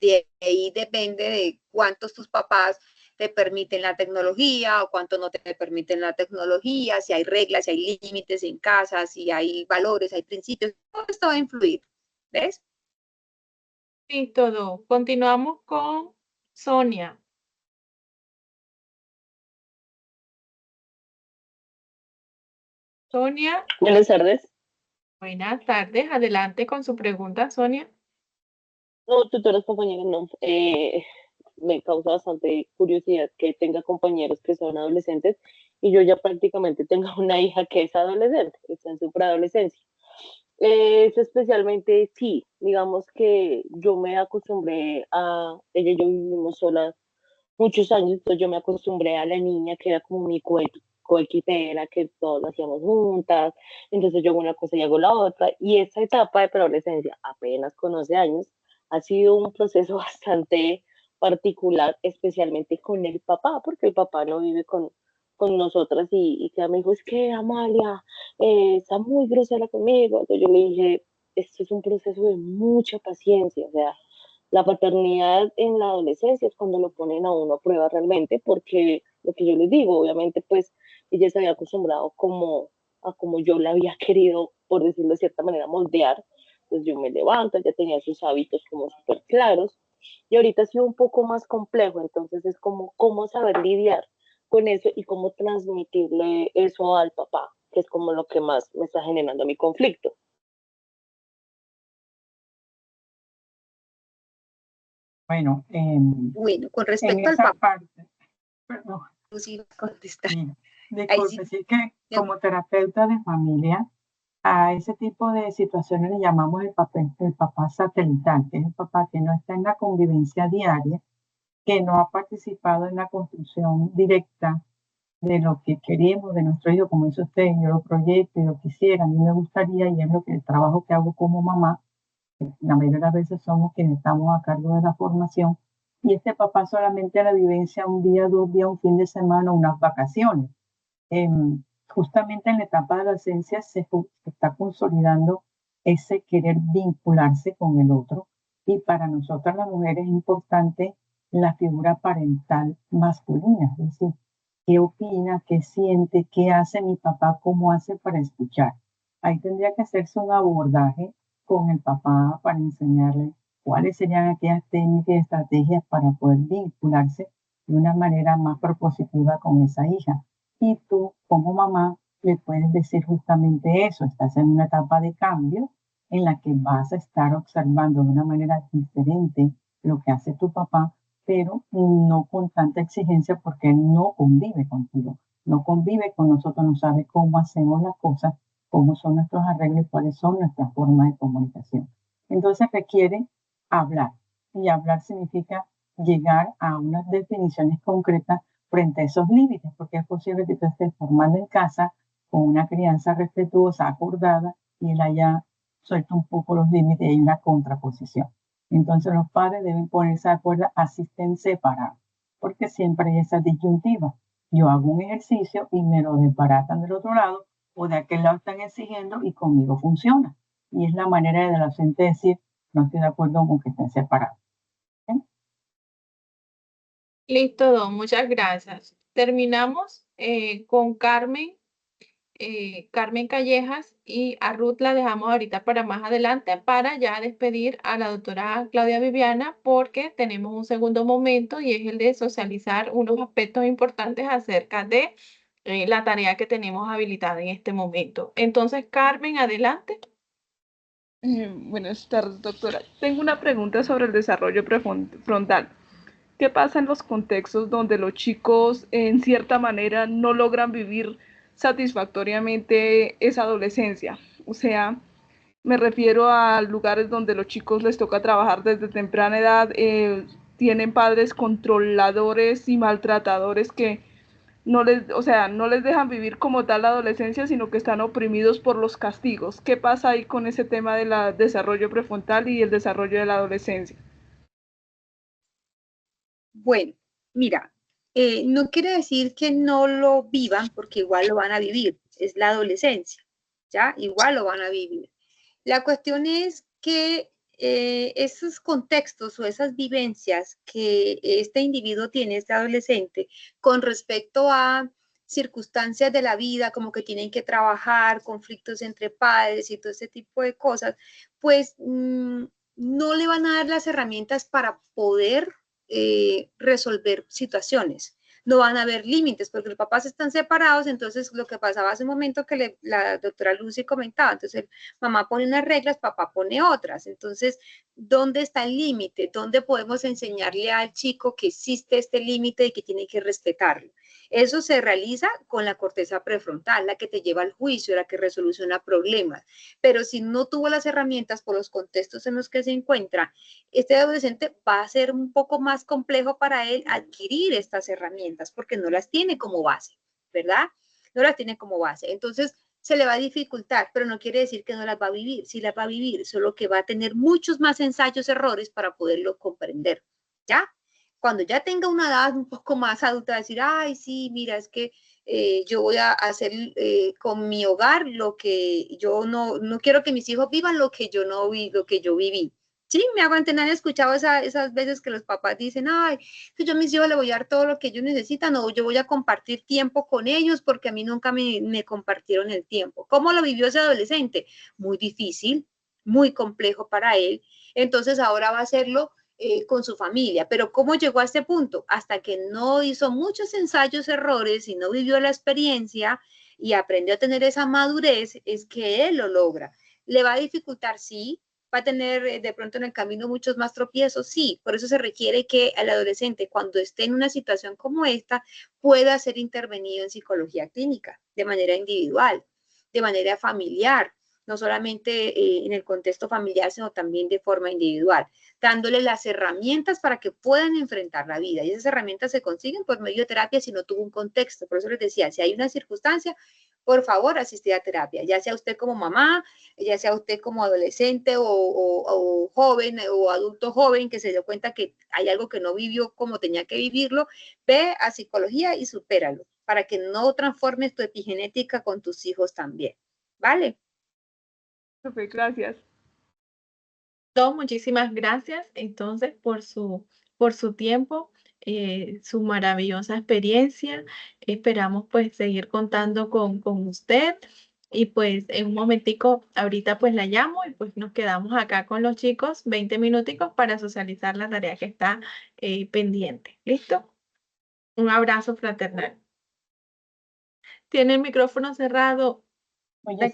de ahí depende de cuántos tus papás te permiten la tecnología o cuánto no te permiten la tecnología, si hay reglas, si hay límites en casa, si hay valores, hay principios, todo esto va a influir. ¿Ves? Sí, todo. Continuamos con Sonia. Sonia. Buenas tardes. Buenas tardes. Adelante con su pregunta, Sonia. No, tutoras, compañeras, no. Me causa bastante curiosidad que tenga compañeros que son adolescentes y yo ya prácticamente tengo una hija que es adolescente, está en su preadolescencia. Es especialmente, sí, digamos que yo me acostumbré a, ella y yo vivimos solas muchos años, entonces yo me acostumbré a la niña que era como mi coequipera, que todos lo hacíamos juntas, entonces yo hago una cosa y hago la otra, y esa etapa de preadolescencia, apenas con 11 años, ha sido un proceso bastante particular, especialmente con el papá, porque el papá no vive con nosotras y que me dijo, es que Amalia está muy grosera conmigo, entonces yo le dije, esto es un proceso de mucha paciencia, o sea, la paternidad en la adolescencia es cuando lo ponen a uno a prueba realmente, porque lo que yo les digo, obviamente, pues ella se había acostumbrado como a como yo la había querido, por decirlo de cierta manera, moldear. Entonces yo me levanto, ya tenía sus hábitos como súper claros, y ahorita ha sido un poco más complejo, entonces es como cómo saber lidiar con eso y cómo transmitirle eso al papá, que es como lo que más me está generando mi conflicto. Bueno, Bueno, con en respecto al esa papá, parte, perdón, sí, contestar. mira, Ahí disculpe, sí. sí que como terapeuta de familia, a ese tipo de situaciones le llamamos el papá satelital, que es el papá que no está en la convivencia diaria, que no ha participado en la construcción directa de lo que queremos de nuestro hijo, como dice usted, yo lo proyecto y lo quisiera, a mí me gustaría, y es lo que el trabajo que hago como mamá, la mayoría de las veces somos quienes estamos a cargo de la formación, y este papá solamente la vivencia un día, 2 días, un fin de semana, unas vacaciones. Justamente en la etapa de la adolescencia se está consolidando ese querer vincularse con el otro, y para nosotras las mujeres es importante la figura parental masculina, es decir, qué opina, qué siente, qué hace mi papá, cómo hace para escuchar. Ahí tendría que hacerse un abordaje con el papá para enseñarle cuáles serían aquellas técnicas y estrategias para poder vincularse de una manera más propositiva con esa hija. Y tú, como mamá, le puedes decir justamente eso, estás en una etapa de cambio en la que vas a estar observando de una manera diferente lo que hace tu papá, pero no con tanta exigencia porque él no convive contigo, no convive con nosotros, no sabe cómo hacemos las cosas, cómo son nuestros arreglos, cuáles son nuestras formas de comunicación. Entonces requiere hablar, y hablar significa llegar a unas definiciones concretas frente a esos límites, porque es posible que tú estés formando en casa con una crianza respetuosa, acordada, y él haya suelto un poco los límites y hay una contraposición. Entonces los padres deben ponerse de acuerdo, así estén separados, porque siempre hay esa disyuntiva. Yo hago un ejercicio y me lo desbaratan del otro lado, o de aquel lado están exigiendo y conmigo funciona. Y es la manera del adolescente decir, no estoy de acuerdo con que estén separados. ¿Sí? Listo, Don, muchas gracias. Terminamos con Carmen. Carmen Callejas, y a Ruth la dejamos ahorita para más adelante para ya despedir a la doctora Claudia Viviana, porque tenemos un segundo momento y es el de socializar unos aspectos importantes acerca de la tarea que tenemos habilitada en este momento. Entonces, Carmen, adelante. Buenas tardes, doctora. Tengo una pregunta sobre el desarrollo prefrontal. ¿Qué pasa en los contextos donde los chicos, en cierta manera, no logran vivir satisfactoriamente esa adolescencia? O sea, me refiero a lugares donde los chicos les toca trabajar desde temprana edad, tienen padres controladores y maltratadores que no les, o sea, no les dejan vivir como tal la adolescencia, sino que están oprimidos por los castigos. ¿Qué pasa ahí con ese tema del desarrollo prefrontal y el desarrollo de la adolescencia? Bueno, mira, no quiere decir que no lo vivan, porque igual lo van a vivir, es la adolescencia, ¿ya? Igual lo van a vivir. La cuestión es que esos contextos o esas vivencias que este individuo tiene, este adolescente, con respecto a circunstancias de la vida, como que tienen que trabajar, conflictos entre padres y todo ese tipo de cosas, pues no le van a dar las herramientas para poder resolver situaciones. No van a haber límites porque los papás están separados, entonces lo que pasaba hace un momento que la doctora Lucy comentaba, entonces mamá pone unas reglas, papá pone otras, entonces, ¿dónde está el límite? ¿Dónde podemos enseñarle al chico que existe este límite y que tiene que respetarlo? Eso se realiza con la corteza prefrontal, la que te lleva al juicio, la que resoluciona problemas, pero si no tuvo las herramientas por los contextos en los que se encuentra, este adolescente va a ser un poco más complejo para él adquirir estas herramientas porque no las tiene como base, ¿verdad? No las tiene como base. Entonces, se le va a dificultar, pero no quiere decir que no las va a vivir. Sí las va a vivir, solo que va a tener muchos más ensayos, errores para poderlo comprender, ¿ya? Cuando ya tenga una edad un poco más adulta, va a decir, ay, sí, mira, es que yo voy a hacer con mi hogar lo que yo no quiero que mis hijos vivan lo que yo no vi, lo que yo viví. Sí, me hago entender, han escuchado esas veces que los papás dicen, ay, que yo a mis hijos les voy a dar todo lo que ellos necesitan, o yo voy a compartir tiempo con ellos porque a mí nunca me compartieron el tiempo. ¿Cómo lo vivió ese adolescente? Muy difícil, muy complejo para él. Entonces ahora va a hacerlo con su familia. Pero ¿cómo llegó a este punto? Hasta que no hizo muchos ensayos, errores y no vivió la experiencia y aprendió a tener esa madurez, es que él lo logra. ¿Le va a dificultar? Sí. ¿Va a tener de pronto en el camino muchos más tropiezos? Sí, por eso se requiere que el adolescente, cuando esté en una situación como esta, pueda ser intervenido en psicología clínica de manera individual, de manera familiar, no solamente en el contexto familiar, sino también de forma individual, dándole las herramientas para que puedan enfrentar la vida. Y esas herramientas se consiguen por medio de terapia si no tuvo un contexto. Por eso les decía, si hay una circunstancia, por favor, asistir a terapia, ya sea usted como mamá, ya sea usted como adolescente o joven o adulto joven que se dio cuenta que hay algo que no vivió como tenía que vivirlo, ve a psicología y supéralo para que no transformes tu epigenética con tus hijos también. ¿Vale? Gracias. Muchísimas gracias entonces por su tiempo, su maravillosa experiencia. Esperamos pues seguir contando con usted y pues en un momentico ahorita pues la llamo y pues nos quedamos acá con los chicos 20 minuticos para socializar la tarea que está pendiente. ¿Listo? Un abrazo fraternal. Tiene el micrófono cerrado. Muchas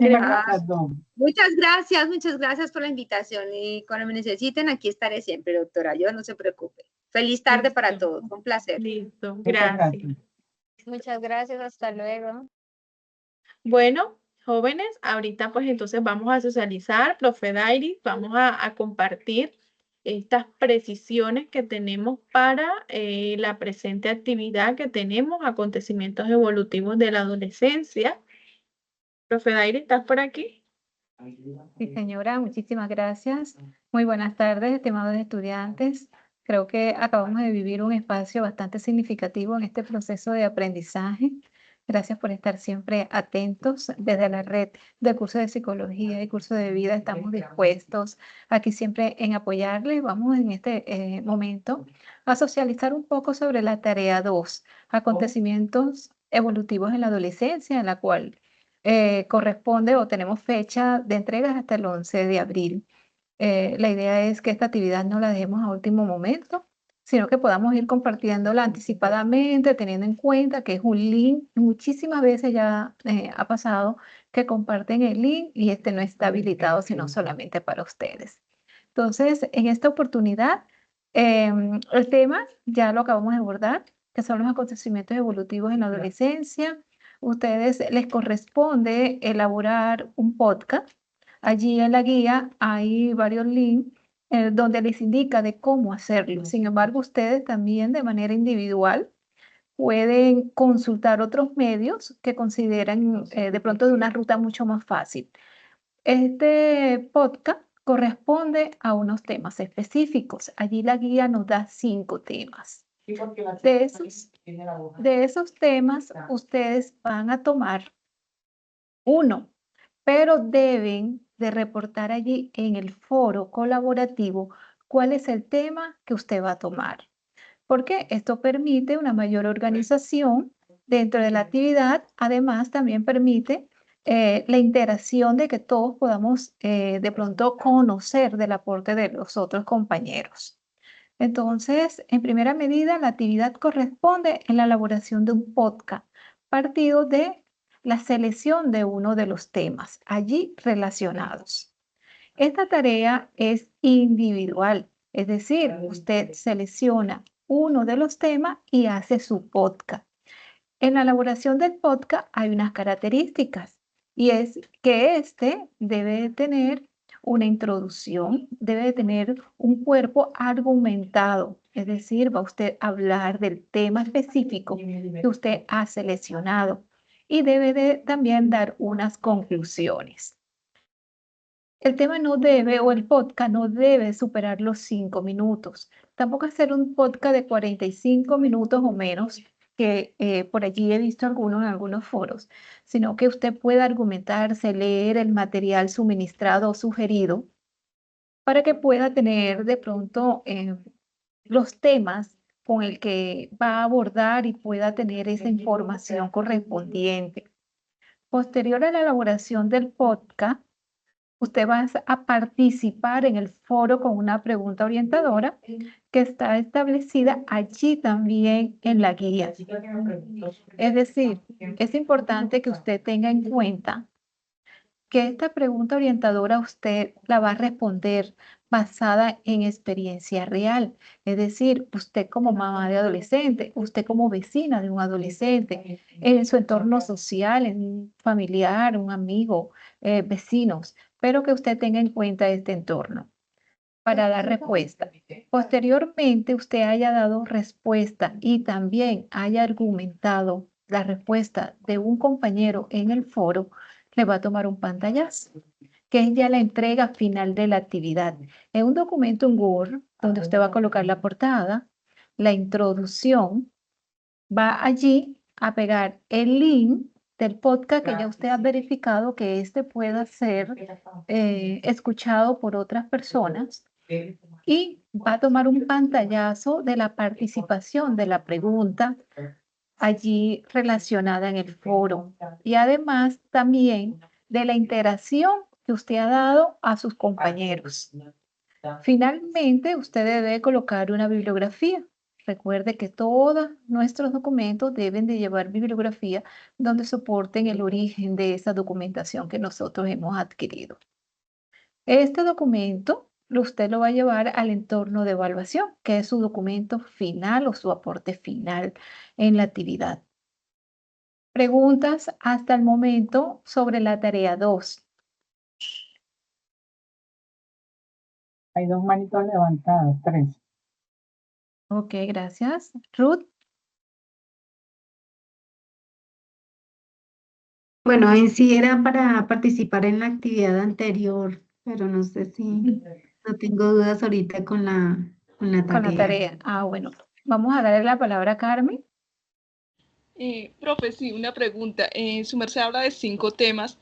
gracias por la invitación y cuando me necesiten aquí estaré siempre, doctora, yo no se preocupe. Feliz tarde para todos, un placer. Listo, gracias. Muchas gracias, hasta luego. Bueno, jóvenes, ahorita pues entonces vamos a socializar, profe Dairi, vamos a compartir estas precisiones que tenemos para la presente actividad que tenemos, acontecimientos evolutivos de la adolescencia. Profe Dairi, ¿estás por aquí? Sí, señora, muchísimas gracias. Muy buenas tardes, estimados estudiantes. Creo que acabamos de vivir un espacio bastante significativo en este proceso de aprendizaje. Gracias por estar siempre atentos. Desde la red de cursos de psicología y cursos de vida estamos dispuestos aquí siempre en apoyarles. Vamos en este momento a socializar un poco sobre la tarea 2, acontecimientos evolutivos en la adolescencia, en la cual corresponde o tenemos fecha de entregas hasta el 11 de abril. La idea es que esta actividad no la dejemos a último momento, sino que podamos ir compartiéndola anticipadamente, teniendo en cuenta que es un link. Muchísimas veces ya ha pasado que comparten el link y este no está habilitado, sino solamente para ustedes. Entonces, en esta oportunidad, el tema ya lo acabamos de abordar, que son los acontecimientos evolutivos en la adolescencia. Ustedes les corresponde elaborar un podcast. Allí en la guía hay varios links donde les indica de cómo hacerlo. Sin embargo, ustedes también de manera individual pueden consultar otros medios que consideran de pronto de una ruta mucho más fácil. Este podcast corresponde a unos temas específicos. Allí la guía nos da 5 temas. De esos temas, ustedes van a tomar uno, pero deben de reportar allí en el foro colaborativo cuál es el tema que usted va a tomar, porque esto permite una mayor organización dentro de la actividad. Además, también permite la interacción de que todos podamos de pronto conocer del aporte de los otros compañeros. Entonces, en primera medida, la actividad corresponde en la elaboración de un podcast partido de la selección de uno de los temas allí relacionados. Esta tarea es individual, es decir, usted selecciona uno de los temas y hace su podcast. En la elaboración del podcast hay unas características y es que este debe tener una introducción, debe tener un cuerpo argumentado, es decir, va usted a hablar del tema específico que usted ha seleccionado y debe de también dar unas conclusiones. El tema no debe, o el podcast no debe superar los 5 minutos. Tampoco hacer un podcast de 45 minutos o menos, que por allí he visto algunos en algunos foros, sino que usted pueda argumentarse, leer el material suministrado o sugerido para que pueda tener de pronto los temas con el que va a abordar y pueda tener esa información correspondiente. Posterior a la elaboración del podcast, usted va a participar en el foro con una pregunta orientadora que está establecida allí también en la guía. Es decir, es importante que usted tenga en cuenta que esta pregunta orientadora usted la va a responder basada en experiencia real. Es decir, usted como mamá de adolescente, usted como vecina de un adolescente, en su entorno social, en un familiar, un amigo, vecinos, pero que usted tenga en cuenta este entorno para dar respuesta. Posteriormente, usted haya dado respuesta y también haya argumentado la respuesta de un compañero en el foro, le va a tomar un pantallazo, que es ya la entrega final de la actividad. Es un documento en Word donde usted va a colocar la portada, la introducción, va allí a pegar el link del podcast que ya usted ha verificado que este pueda ser escuchado por otras personas, y va a tomar un pantallazo de la participación de la pregunta allí relacionada en el foro y además también de la interacción que usted ha dado a sus compañeros. Finalmente, usted debe colocar una bibliografía. Recuerde que todos nuestros documentos deben de llevar bibliografía donde soporten el origen de esa documentación que nosotros hemos adquirido. Este documento usted lo va a llevar al entorno de evaluación, que es su documento final o su aporte final en la actividad. Preguntas hasta el momento sobre la tarea 2. Hay 2 manitos levantadas, 3. Ok, gracias. Ruth. Bueno, en sí era para participar en la actividad anterior, pero no sé si, no tengo dudas ahorita con la tarea. Con la tarea. Ah, bueno. Vamos a darle la palabra a Carmen. Profe, sí, una pregunta. Su merced habla de 5 temas,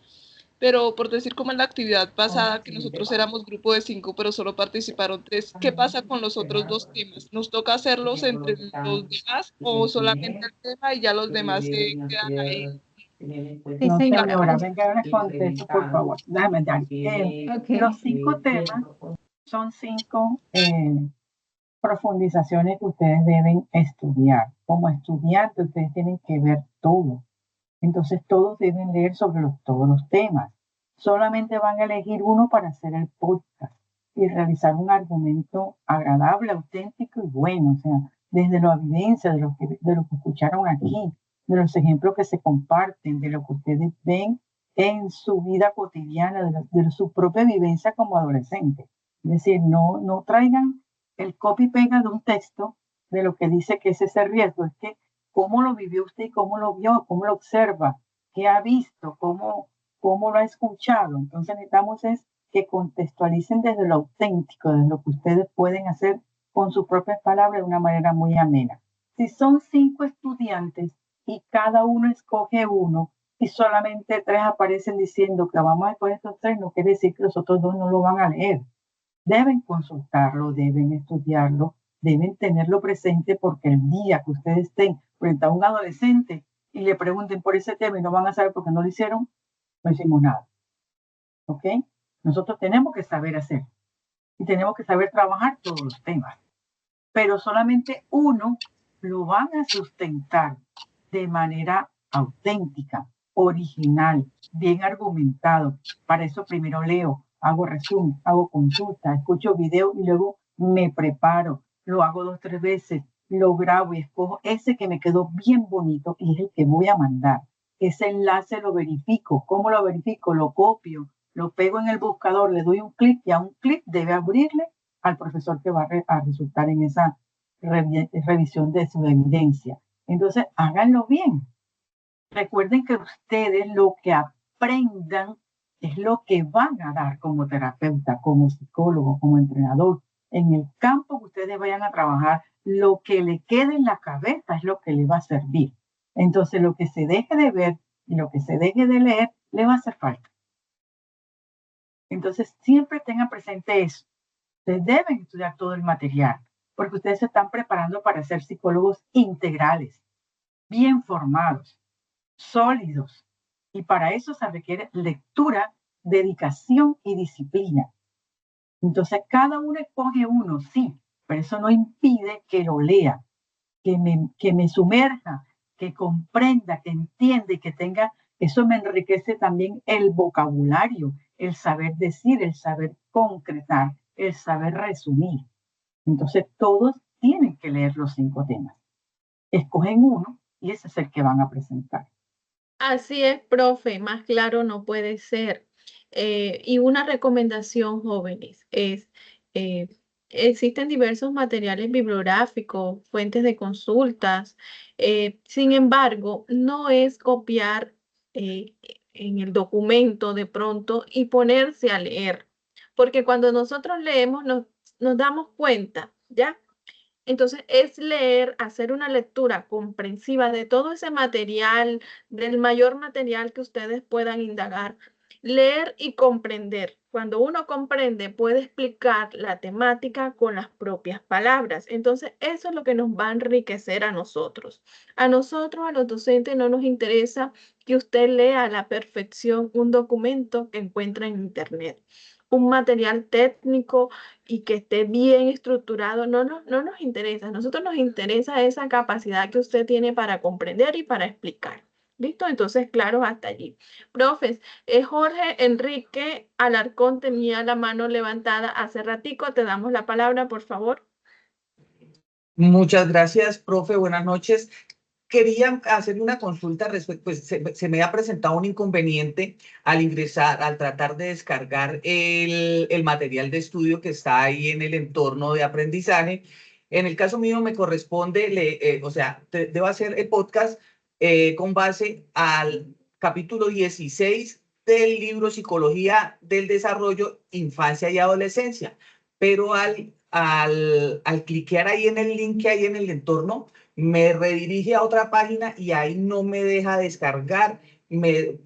pero por decir como en la actividad pasada, que nosotros éramos grupo de 5, pero solo participaron 3, ¿qué pasa con los otros 2 temas? ¿Nos toca hacerlos entre los demás o solamente el tema y ya los demás se quedan ahí Sí, No, señora. señora, venga, les contesto, por favor. Déjame dar. Ok. Los 5 temas son 5 profundizaciones que ustedes deben estudiar. Como estudiantes, ustedes tienen que ver todo. Entonces, todos deben leer sobre todos los temas. Solamente van a elegir uno para hacer el podcast y realizar un argumento agradable, auténtico y bueno. O sea, desde la evidencia de lo que escucharon aquí, de los ejemplos que se comparten, de lo que ustedes ven en su vida cotidiana, de su propia vivencia como adolescente. Es decir, no traigan el copy-pega de un texto de lo que dice que es ese riesgo. Es que cómo lo vivió usted, cómo lo vio, cómo lo observa, qué ha visto, cómo lo ha escuchado. Entonces necesitamos es que contextualicen desde lo auténtico, desde lo que ustedes pueden hacer con sus propias palabras de una manera muy amena. Si son 5 estudiantes y cada uno escoge uno y solamente 3 aparecen diciendo que vamos a escoger estos 3, no quiere decir que los otros 2 no lo van a leer. Deben consultarlo, deben estudiarlo, deben tenerlo presente, porque el día que ustedes estén frente a un adolescente y le pregunten por ese tema y no van a saber por qué no lo hicieron, no hicimos nada. ¿Ok? Nosotros tenemos que saber hacer y tenemos que saber trabajar todos los temas, pero solamente uno lo van a sustentar de manera auténtica, original, bien argumentado. Para eso primero leo, hago resumen, hago consulta, escucho video y luego me preparo, lo hago 2 o 3 veces, lo grabo y escojo ese que me quedó bien bonito y es el que voy a mandar. Ese enlace lo verifico. ¿Cómo lo verifico? Lo copio, lo pego en el buscador, le doy un clic y a un clic debe abrirle al profesor que va a resultar en esa revisión de su evidencia. Entonces, háganlo bien. Recuerden que ustedes lo que aprendan es lo que van a dar como terapeuta, como psicólogo, como entrenador. En el campo que ustedes vayan a trabajar, lo que le quede en la cabeza es lo que le va a servir. Entonces, lo que se deje de ver y lo que se deje de leer, le va a hacer falta. Entonces, siempre tengan presente eso. Ustedes deben estudiar todo el material, porque ustedes se están preparando para ser psicólogos integrales, bien formados, sólidos. Y para eso se requiere lectura, dedicación y disciplina. Entonces, cada uno escoge uno, sí, pero eso no impide que lo lea, que me sumerja, que comprenda, que entienda y que tenga. Eso me enriquece también el vocabulario, el saber decir, el saber concretar, el saber resumir. Entonces, todos tienen que leer los 5 temas. Escogen uno y ese es el que van a presentar. Así es, profe, más claro no puede ser. Y una recomendación, jóvenes, es, existen diversos materiales bibliográficos, fuentes de consultas. Sin embargo, no es copiar en el documento de pronto y ponerse a leer, porque cuando nosotros leemos nos damos cuenta, ¿ya? Entonces, es leer, hacer una lectura comprensiva de todo ese material, del mayor material que ustedes puedan indagar, leer y comprender. Cuando uno comprende, puede explicar la temática con las propias palabras. Entonces, eso es lo que nos va a enriquecer a nosotros. A nosotros, a los docentes, no nos interesa que usted lea a la perfección un documento que encuentra en Internet, un material técnico y que esté bien estructurado, no nos interesa. A nosotros nos interesa esa capacidad que usted tiene para comprender y para explicar. ¿Listo? Entonces, claro, hasta allí. Profes, Jorge Enrique Alarcón tenía la mano levantada hace ratico. Te damos la palabra, por favor. Muchas gracias, profe. Buenas noches. Quería hacer una consulta respecto, pues se me ha presentado un inconveniente al ingresar, al tratar de descargar el material de estudio que está ahí en el entorno de aprendizaje. En el caso mío me corresponde, o sea, debo hacer el podcast con base al capítulo 16 del libro Psicología del Desarrollo, Infancia y Adolescencia. Pero al cliquear ahí en el link que hay en el entorno, me redirige a otra página y ahí no me deja descargar el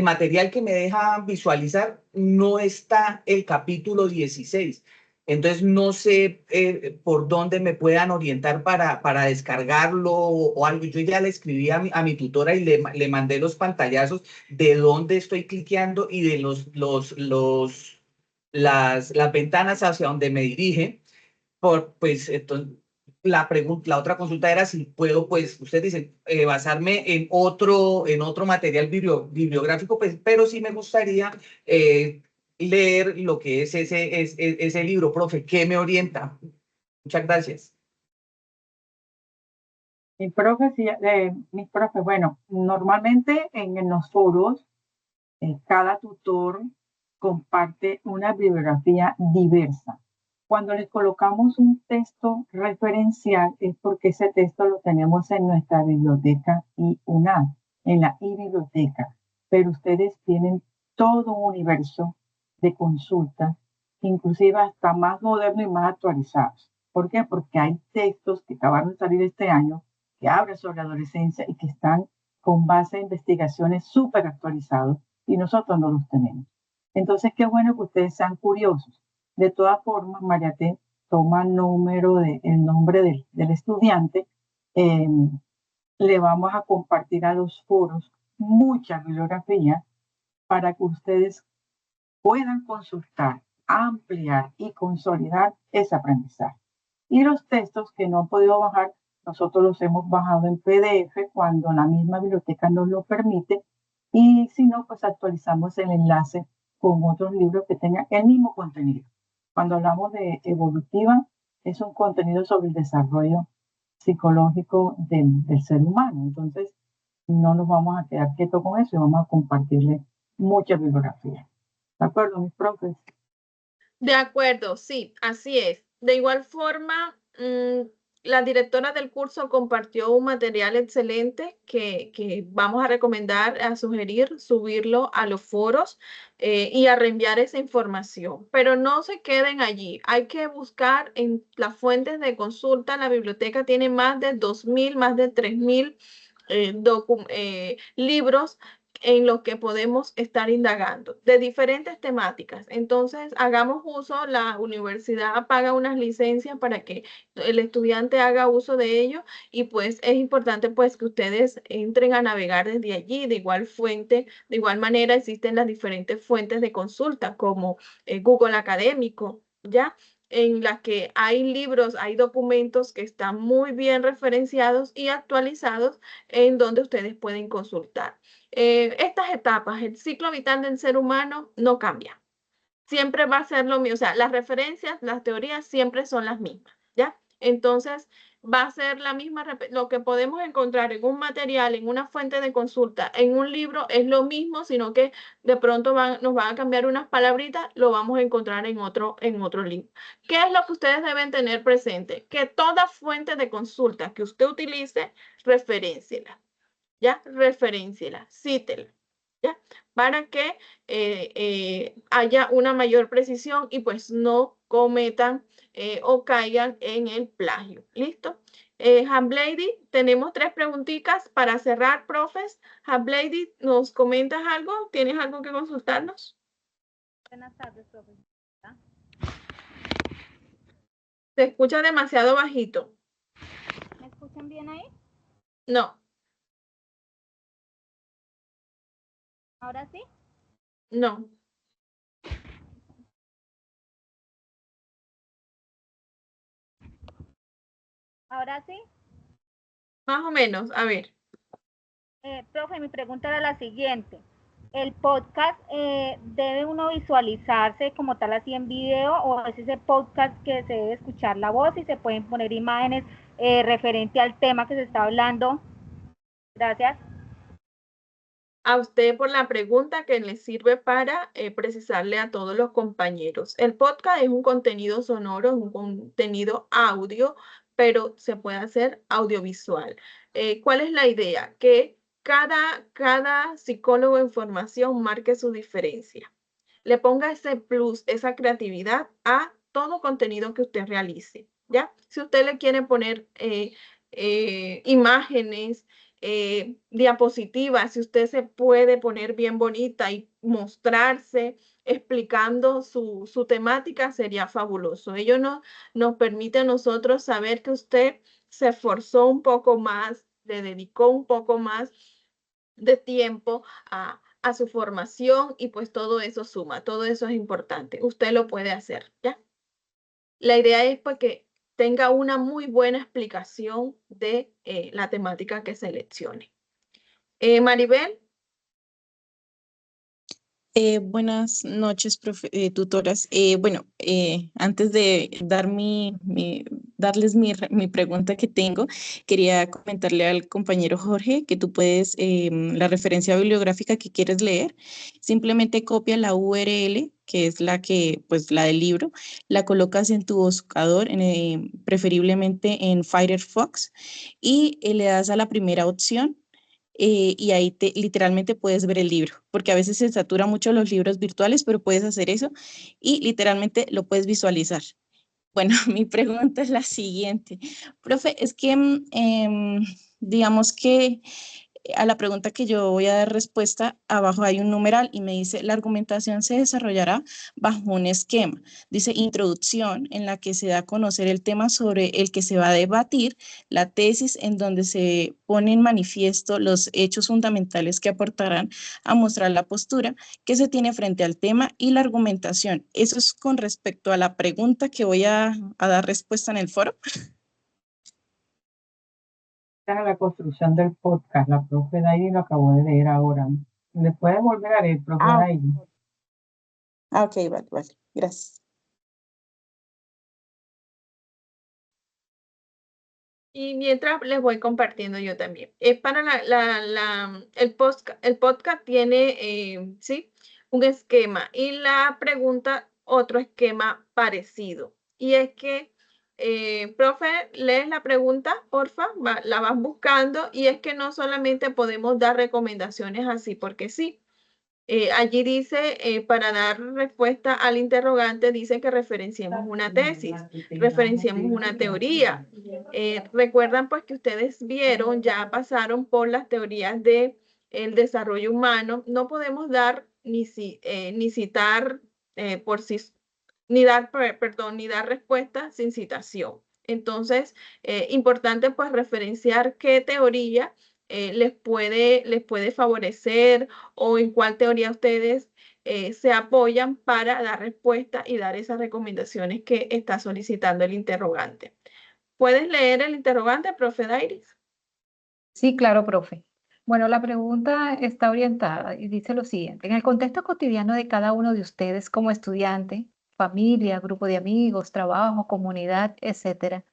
material que me deja visualizar. No está el capítulo 16. Entonces no sé por dónde me puedan orientar para descargarlo o algo. Yo ya le escribí a mi tutora y le mandé los pantallazos de dónde estoy cliqueando y de las ventanas hacia donde me dirige. Pues entonces, la otra consulta era si puedo, pues, ustedes dicen, basarme en otro material bibliográfico, pues, pero sí me gustaría leer lo que es ese libro, profe. ¿Qué me orienta? Muchas gracias. Mis profes, bueno, normalmente en los foros, cada tutor comparte una bibliografía diversa. Cuando les colocamos un texto referencial es porque ese texto lo tenemos en nuestra biblioteca IUNAD, en la e-biblioteca, pero ustedes tienen todo un universo de consultas, inclusive hasta más modernos y más actualizados. ¿Por qué? Porque hay textos que acabaron de salir este año que hablan sobre la adolescencia y que están con base en investigaciones súper actualizados y nosotros no los tenemos. Entonces, qué bueno que ustedes sean curiosos. De todas formas, Mariate toma el nombre del estudiante. Le vamos a compartir a los foros mucha bibliografía para que ustedes puedan consultar, ampliar y consolidar ese aprendizaje. Y los textos que no han podido bajar, nosotros los hemos bajado en PDF cuando la misma biblioteca nos lo permite. Y si no, pues actualizamos el enlace con otros libros que tengan el mismo contenido. Cuando hablamos de evolutiva, es un contenido sobre el desarrollo psicológico del ser humano. Entonces, no nos vamos a quedar quietos con eso y vamos a compartirle mucha bibliografía. ¿De acuerdo, mis profes? De acuerdo, sí, así es. De igual forma, la directora del curso compartió un material excelente que vamos a recomendar, a sugerir, subirlo a los foros y a reenviar esa información. Pero no se queden allí. Hay que buscar en las fuentes de consulta. La biblioteca tiene más de 2.000, más de 3.000 libros en los que podemos estar indagando de diferentes temáticas. Entonces, hagamos uso, la universidad paga unas licencias para que el estudiante haga uso de ello y pues es importante pues que ustedes entren a navegar desde allí, de igual manera existen las diferentes fuentes de consulta como Google Académico, ¿ya? En las que hay libros, hay documentos que están muy bien referenciados y actualizados en donde ustedes pueden consultar. Estas etapas, el ciclo vital del ser humano no cambia. Siempre va a ser lo mismo, o sea, las referencias, las teorías siempre son las mismas, ¿ya? Entonces, va a ser la misma, lo que podemos encontrar en un material, en una fuente de consulta, en un libro, es lo mismo, sino que de pronto nos van a cambiar unas palabritas, lo vamos a encontrar en otro libro. ¿Qué es lo que ustedes deben tener presente? Que toda fuente de consulta que usted utilice, referénciela. ¿Ya? Referénciela, cítela, ¿ya? Para que haya una mayor precisión y pues no cometan o caigan en el plagio. ¿Listo? Hamblady, tenemos 3 preguntitas para cerrar, profes. Hamblady, ¿nos comentas algo? ¿Tienes algo que consultarnos? Buenas tardes, profes. Se escucha demasiado bajito. ¿Me escuchan bien ahí? No. ¿Ahora sí? No. ¿Ahora sí? Más o menos, a ver. Profe, mi pregunta era la siguiente. ¿El podcast debe uno visualizarse como tal así en video o es ese podcast que se debe escuchar la voz y se pueden poner imágenes referente al tema que se está hablando? Gracias. A usted por la pregunta que le sirve para precisarle a todos los compañeros. El podcast es un contenido sonoro, es un contenido audio, pero se puede hacer audiovisual. ¿Cuál es la idea? Que cada psicólogo en formación marque su diferencia. Le ponga ese plus, esa creatividad a todo contenido que usted realice, ¿ya? Si usted le quiere poner imágenes, diapositivas, si usted se puede poner bien bonita y mostrarse, explicando su temática, sería fabuloso. Ello nos permite a nosotros saber que usted se esforzó un poco más, le dedicó un poco más de tiempo a su formación y pues todo eso suma, todo eso es importante. Usted lo puede hacer, ¿ya? La idea es pues que tenga una muy buena explicación de la temática que seleccione. Maribel. Buenas noches, tutoras. Bueno, antes de darles mi pregunta que tengo, quería comentarle al compañero Jorge que tú puedes, la referencia bibliográfica que quieres leer, simplemente copia la URL, que es pues la del libro, la colocas en tu buscador, preferiblemente en Firefox, y le das a la primera opción y ahí literalmente puedes ver el libro, porque a veces se satura mucho los libros virtuales, pero puedes hacer eso y literalmente lo puedes visualizar. Bueno, mi pregunta es la siguiente. Profe, es que digamos que a la pregunta que yo voy a dar respuesta, abajo hay un numeral y me dice, la argumentación se desarrollará bajo un esquema. Dice introducción, en la que se da a conocer el tema sobre el que se va a debatir, la tesis en donde se pone en manifiesto los hechos fundamentales que aportarán a mostrar la postura que se tiene frente al tema y la argumentación. Eso es con respecto a la pregunta que voy a dar respuesta en el foro. La construcción del podcast, la profe Dairi lo acabó de leer ahora. ¿Le puede volver a leer, profe Dairi? Ok, vale, gracias. Y mientras les voy compartiendo yo también. Para el podcast tiene, ¿sí? Un esquema y la pregunta otro esquema parecido. Y es que, profe, lees la pregunta, porfa, la vas buscando y es que no solamente podemos dar recomendaciones así porque sí. Allí dice, para dar respuesta al interrogante, dice que referenciemos una tesis, referenciemos una teoría. Recuerdan pues que ustedes vieron, ya pasaron por las teorías del desarrollo humano. No podemos dar ni citar por sí, ni dar respuesta sin citación. Entonces, importante pues referenciar qué teoría les puede favorecer o en cuál teoría ustedes se apoyan para dar respuesta y dar esas recomendaciones que está solicitando el interrogante. ¿Puedes leer el interrogante, profe Dairis? Sí, claro, profe. Bueno, la pregunta está orientada y dice lo siguiente. En el contexto cotidiano de cada uno de ustedes como estudiante, familia, grupo de amigos, trabajo, comunidad, etcétera,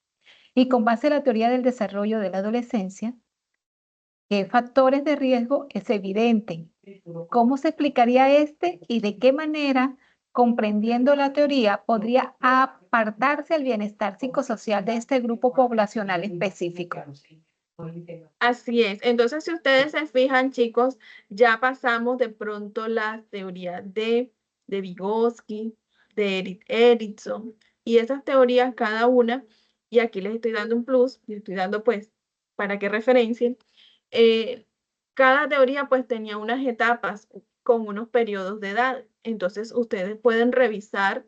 y con base en la teoría del desarrollo de la adolescencia, ¿qué factores de riesgo es evidente? ¿Cómo se explicaría este y de qué manera, comprendiendo la teoría, podría apartarse el bienestar psicosocial de este grupo poblacional específico? Así es. Entonces, si ustedes se fijan, chicos, ya pasamos de pronto las teorías de Vygotsky, de Erik Erikson, y esas teorías cada una, y aquí les estoy dando un plus, les estoy dando pues para que referencien, cada teoría pues tenía unas etapas con unos periodos de edad. Entonces, ustedes pueden revisar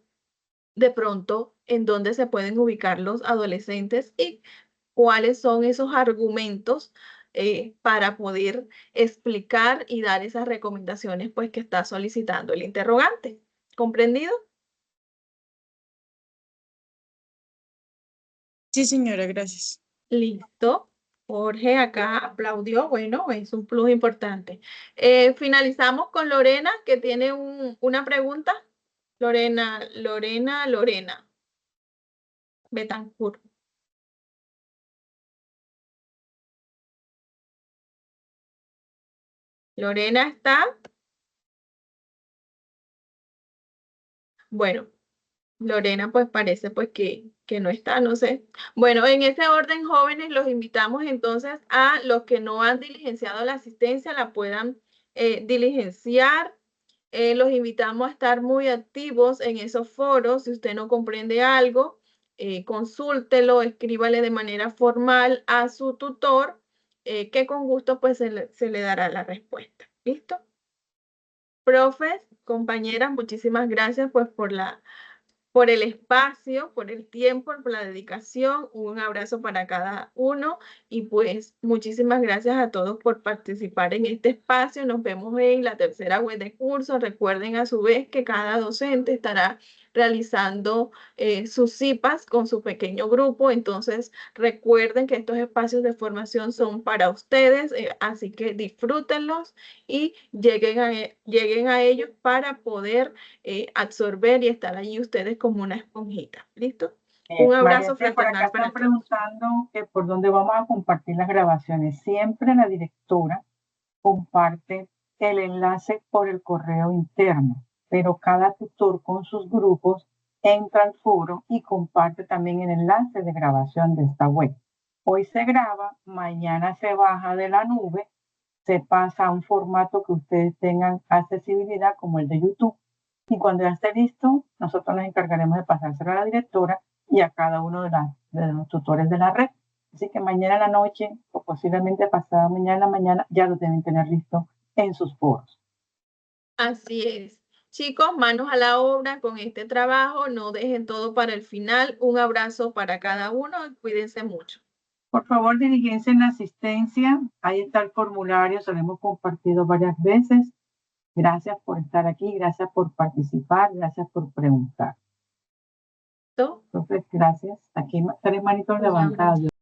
de pronto en dónde se pueden ubicar los adolescentes y cuáles son esos argumentos para poder explicar y dar esas recomendaciones pues que está solicitando el interrogante. ¿Comprendido? Sí, señora, gracias. Listo. Jorge acá aplaudió. Bueno, es un plus importante. Finalizamos con Lorena, que tiene una pregunta. Lorena Betancourt. Lorena está. Bueno, Lorena pues parece pues que no está, no sé. Bueno, en ese orden, jóvenes, los invitamos entonces a los que no han diligenciado la asistencia, la puedan diligenciar. Los invitamos a estar muy activos en esos foros. Si usted no comprende algo, consúltelo, escríbale de manera formal a su tutor, que con gusto pues se le dará la respuesta. ¿Listo? Profes, compañeras, muchísimas gracias pues por el espacio, por el tiempo, por la dedicación. Un abrazo para cada uno y pues muchísimas gracias a todos por participar en este espacio. Nos vemos en la tercera web de curso. Recuerden a su vez que cada docente estará realizando sus CIPAs con su pequeño grupo. Entonces recuerden que estos espacios de formación son para ustedes, así que disfrútenlos y lleguen a ellos para poder absorber y estar allí ustedes como una esponjita. ¿Listo? Un abrazo María, por acá fraternal para están todos. preguntando que por dónde vamos a compartir las grabaciones. Siempre la directora comparte el enlace por el correo interno, pero cada tutor con sus grupos entra al foro y comparte también el enlace de grabación de esta web. Hoy se graba, mañana se baja de la nube, se pasa a un formato que ustedes tengan accesibilidad como el de YouTube. Y cuando ya esté listo, nosotros nos encargaremos de pasárselo a la directora y a cada uno de los tutores de la red. Así que mañana en la noche o posiblemente pasada mañana en la mañana ya lo deben tener listo en sus foros. Así es. Chicos, manos a la obra con este trabajo. No dejen todo para el final. Un abrazo para cada uno. Cuídense mucho. Por favor, dirigencia en la asistencia. Ahí está el formulario, se lo hemos compartido varias veces. Gracias por estar aquí, gracias por participar, gracias por preguntar. Entonces, gracias. Aquí 3 manitos levantadas.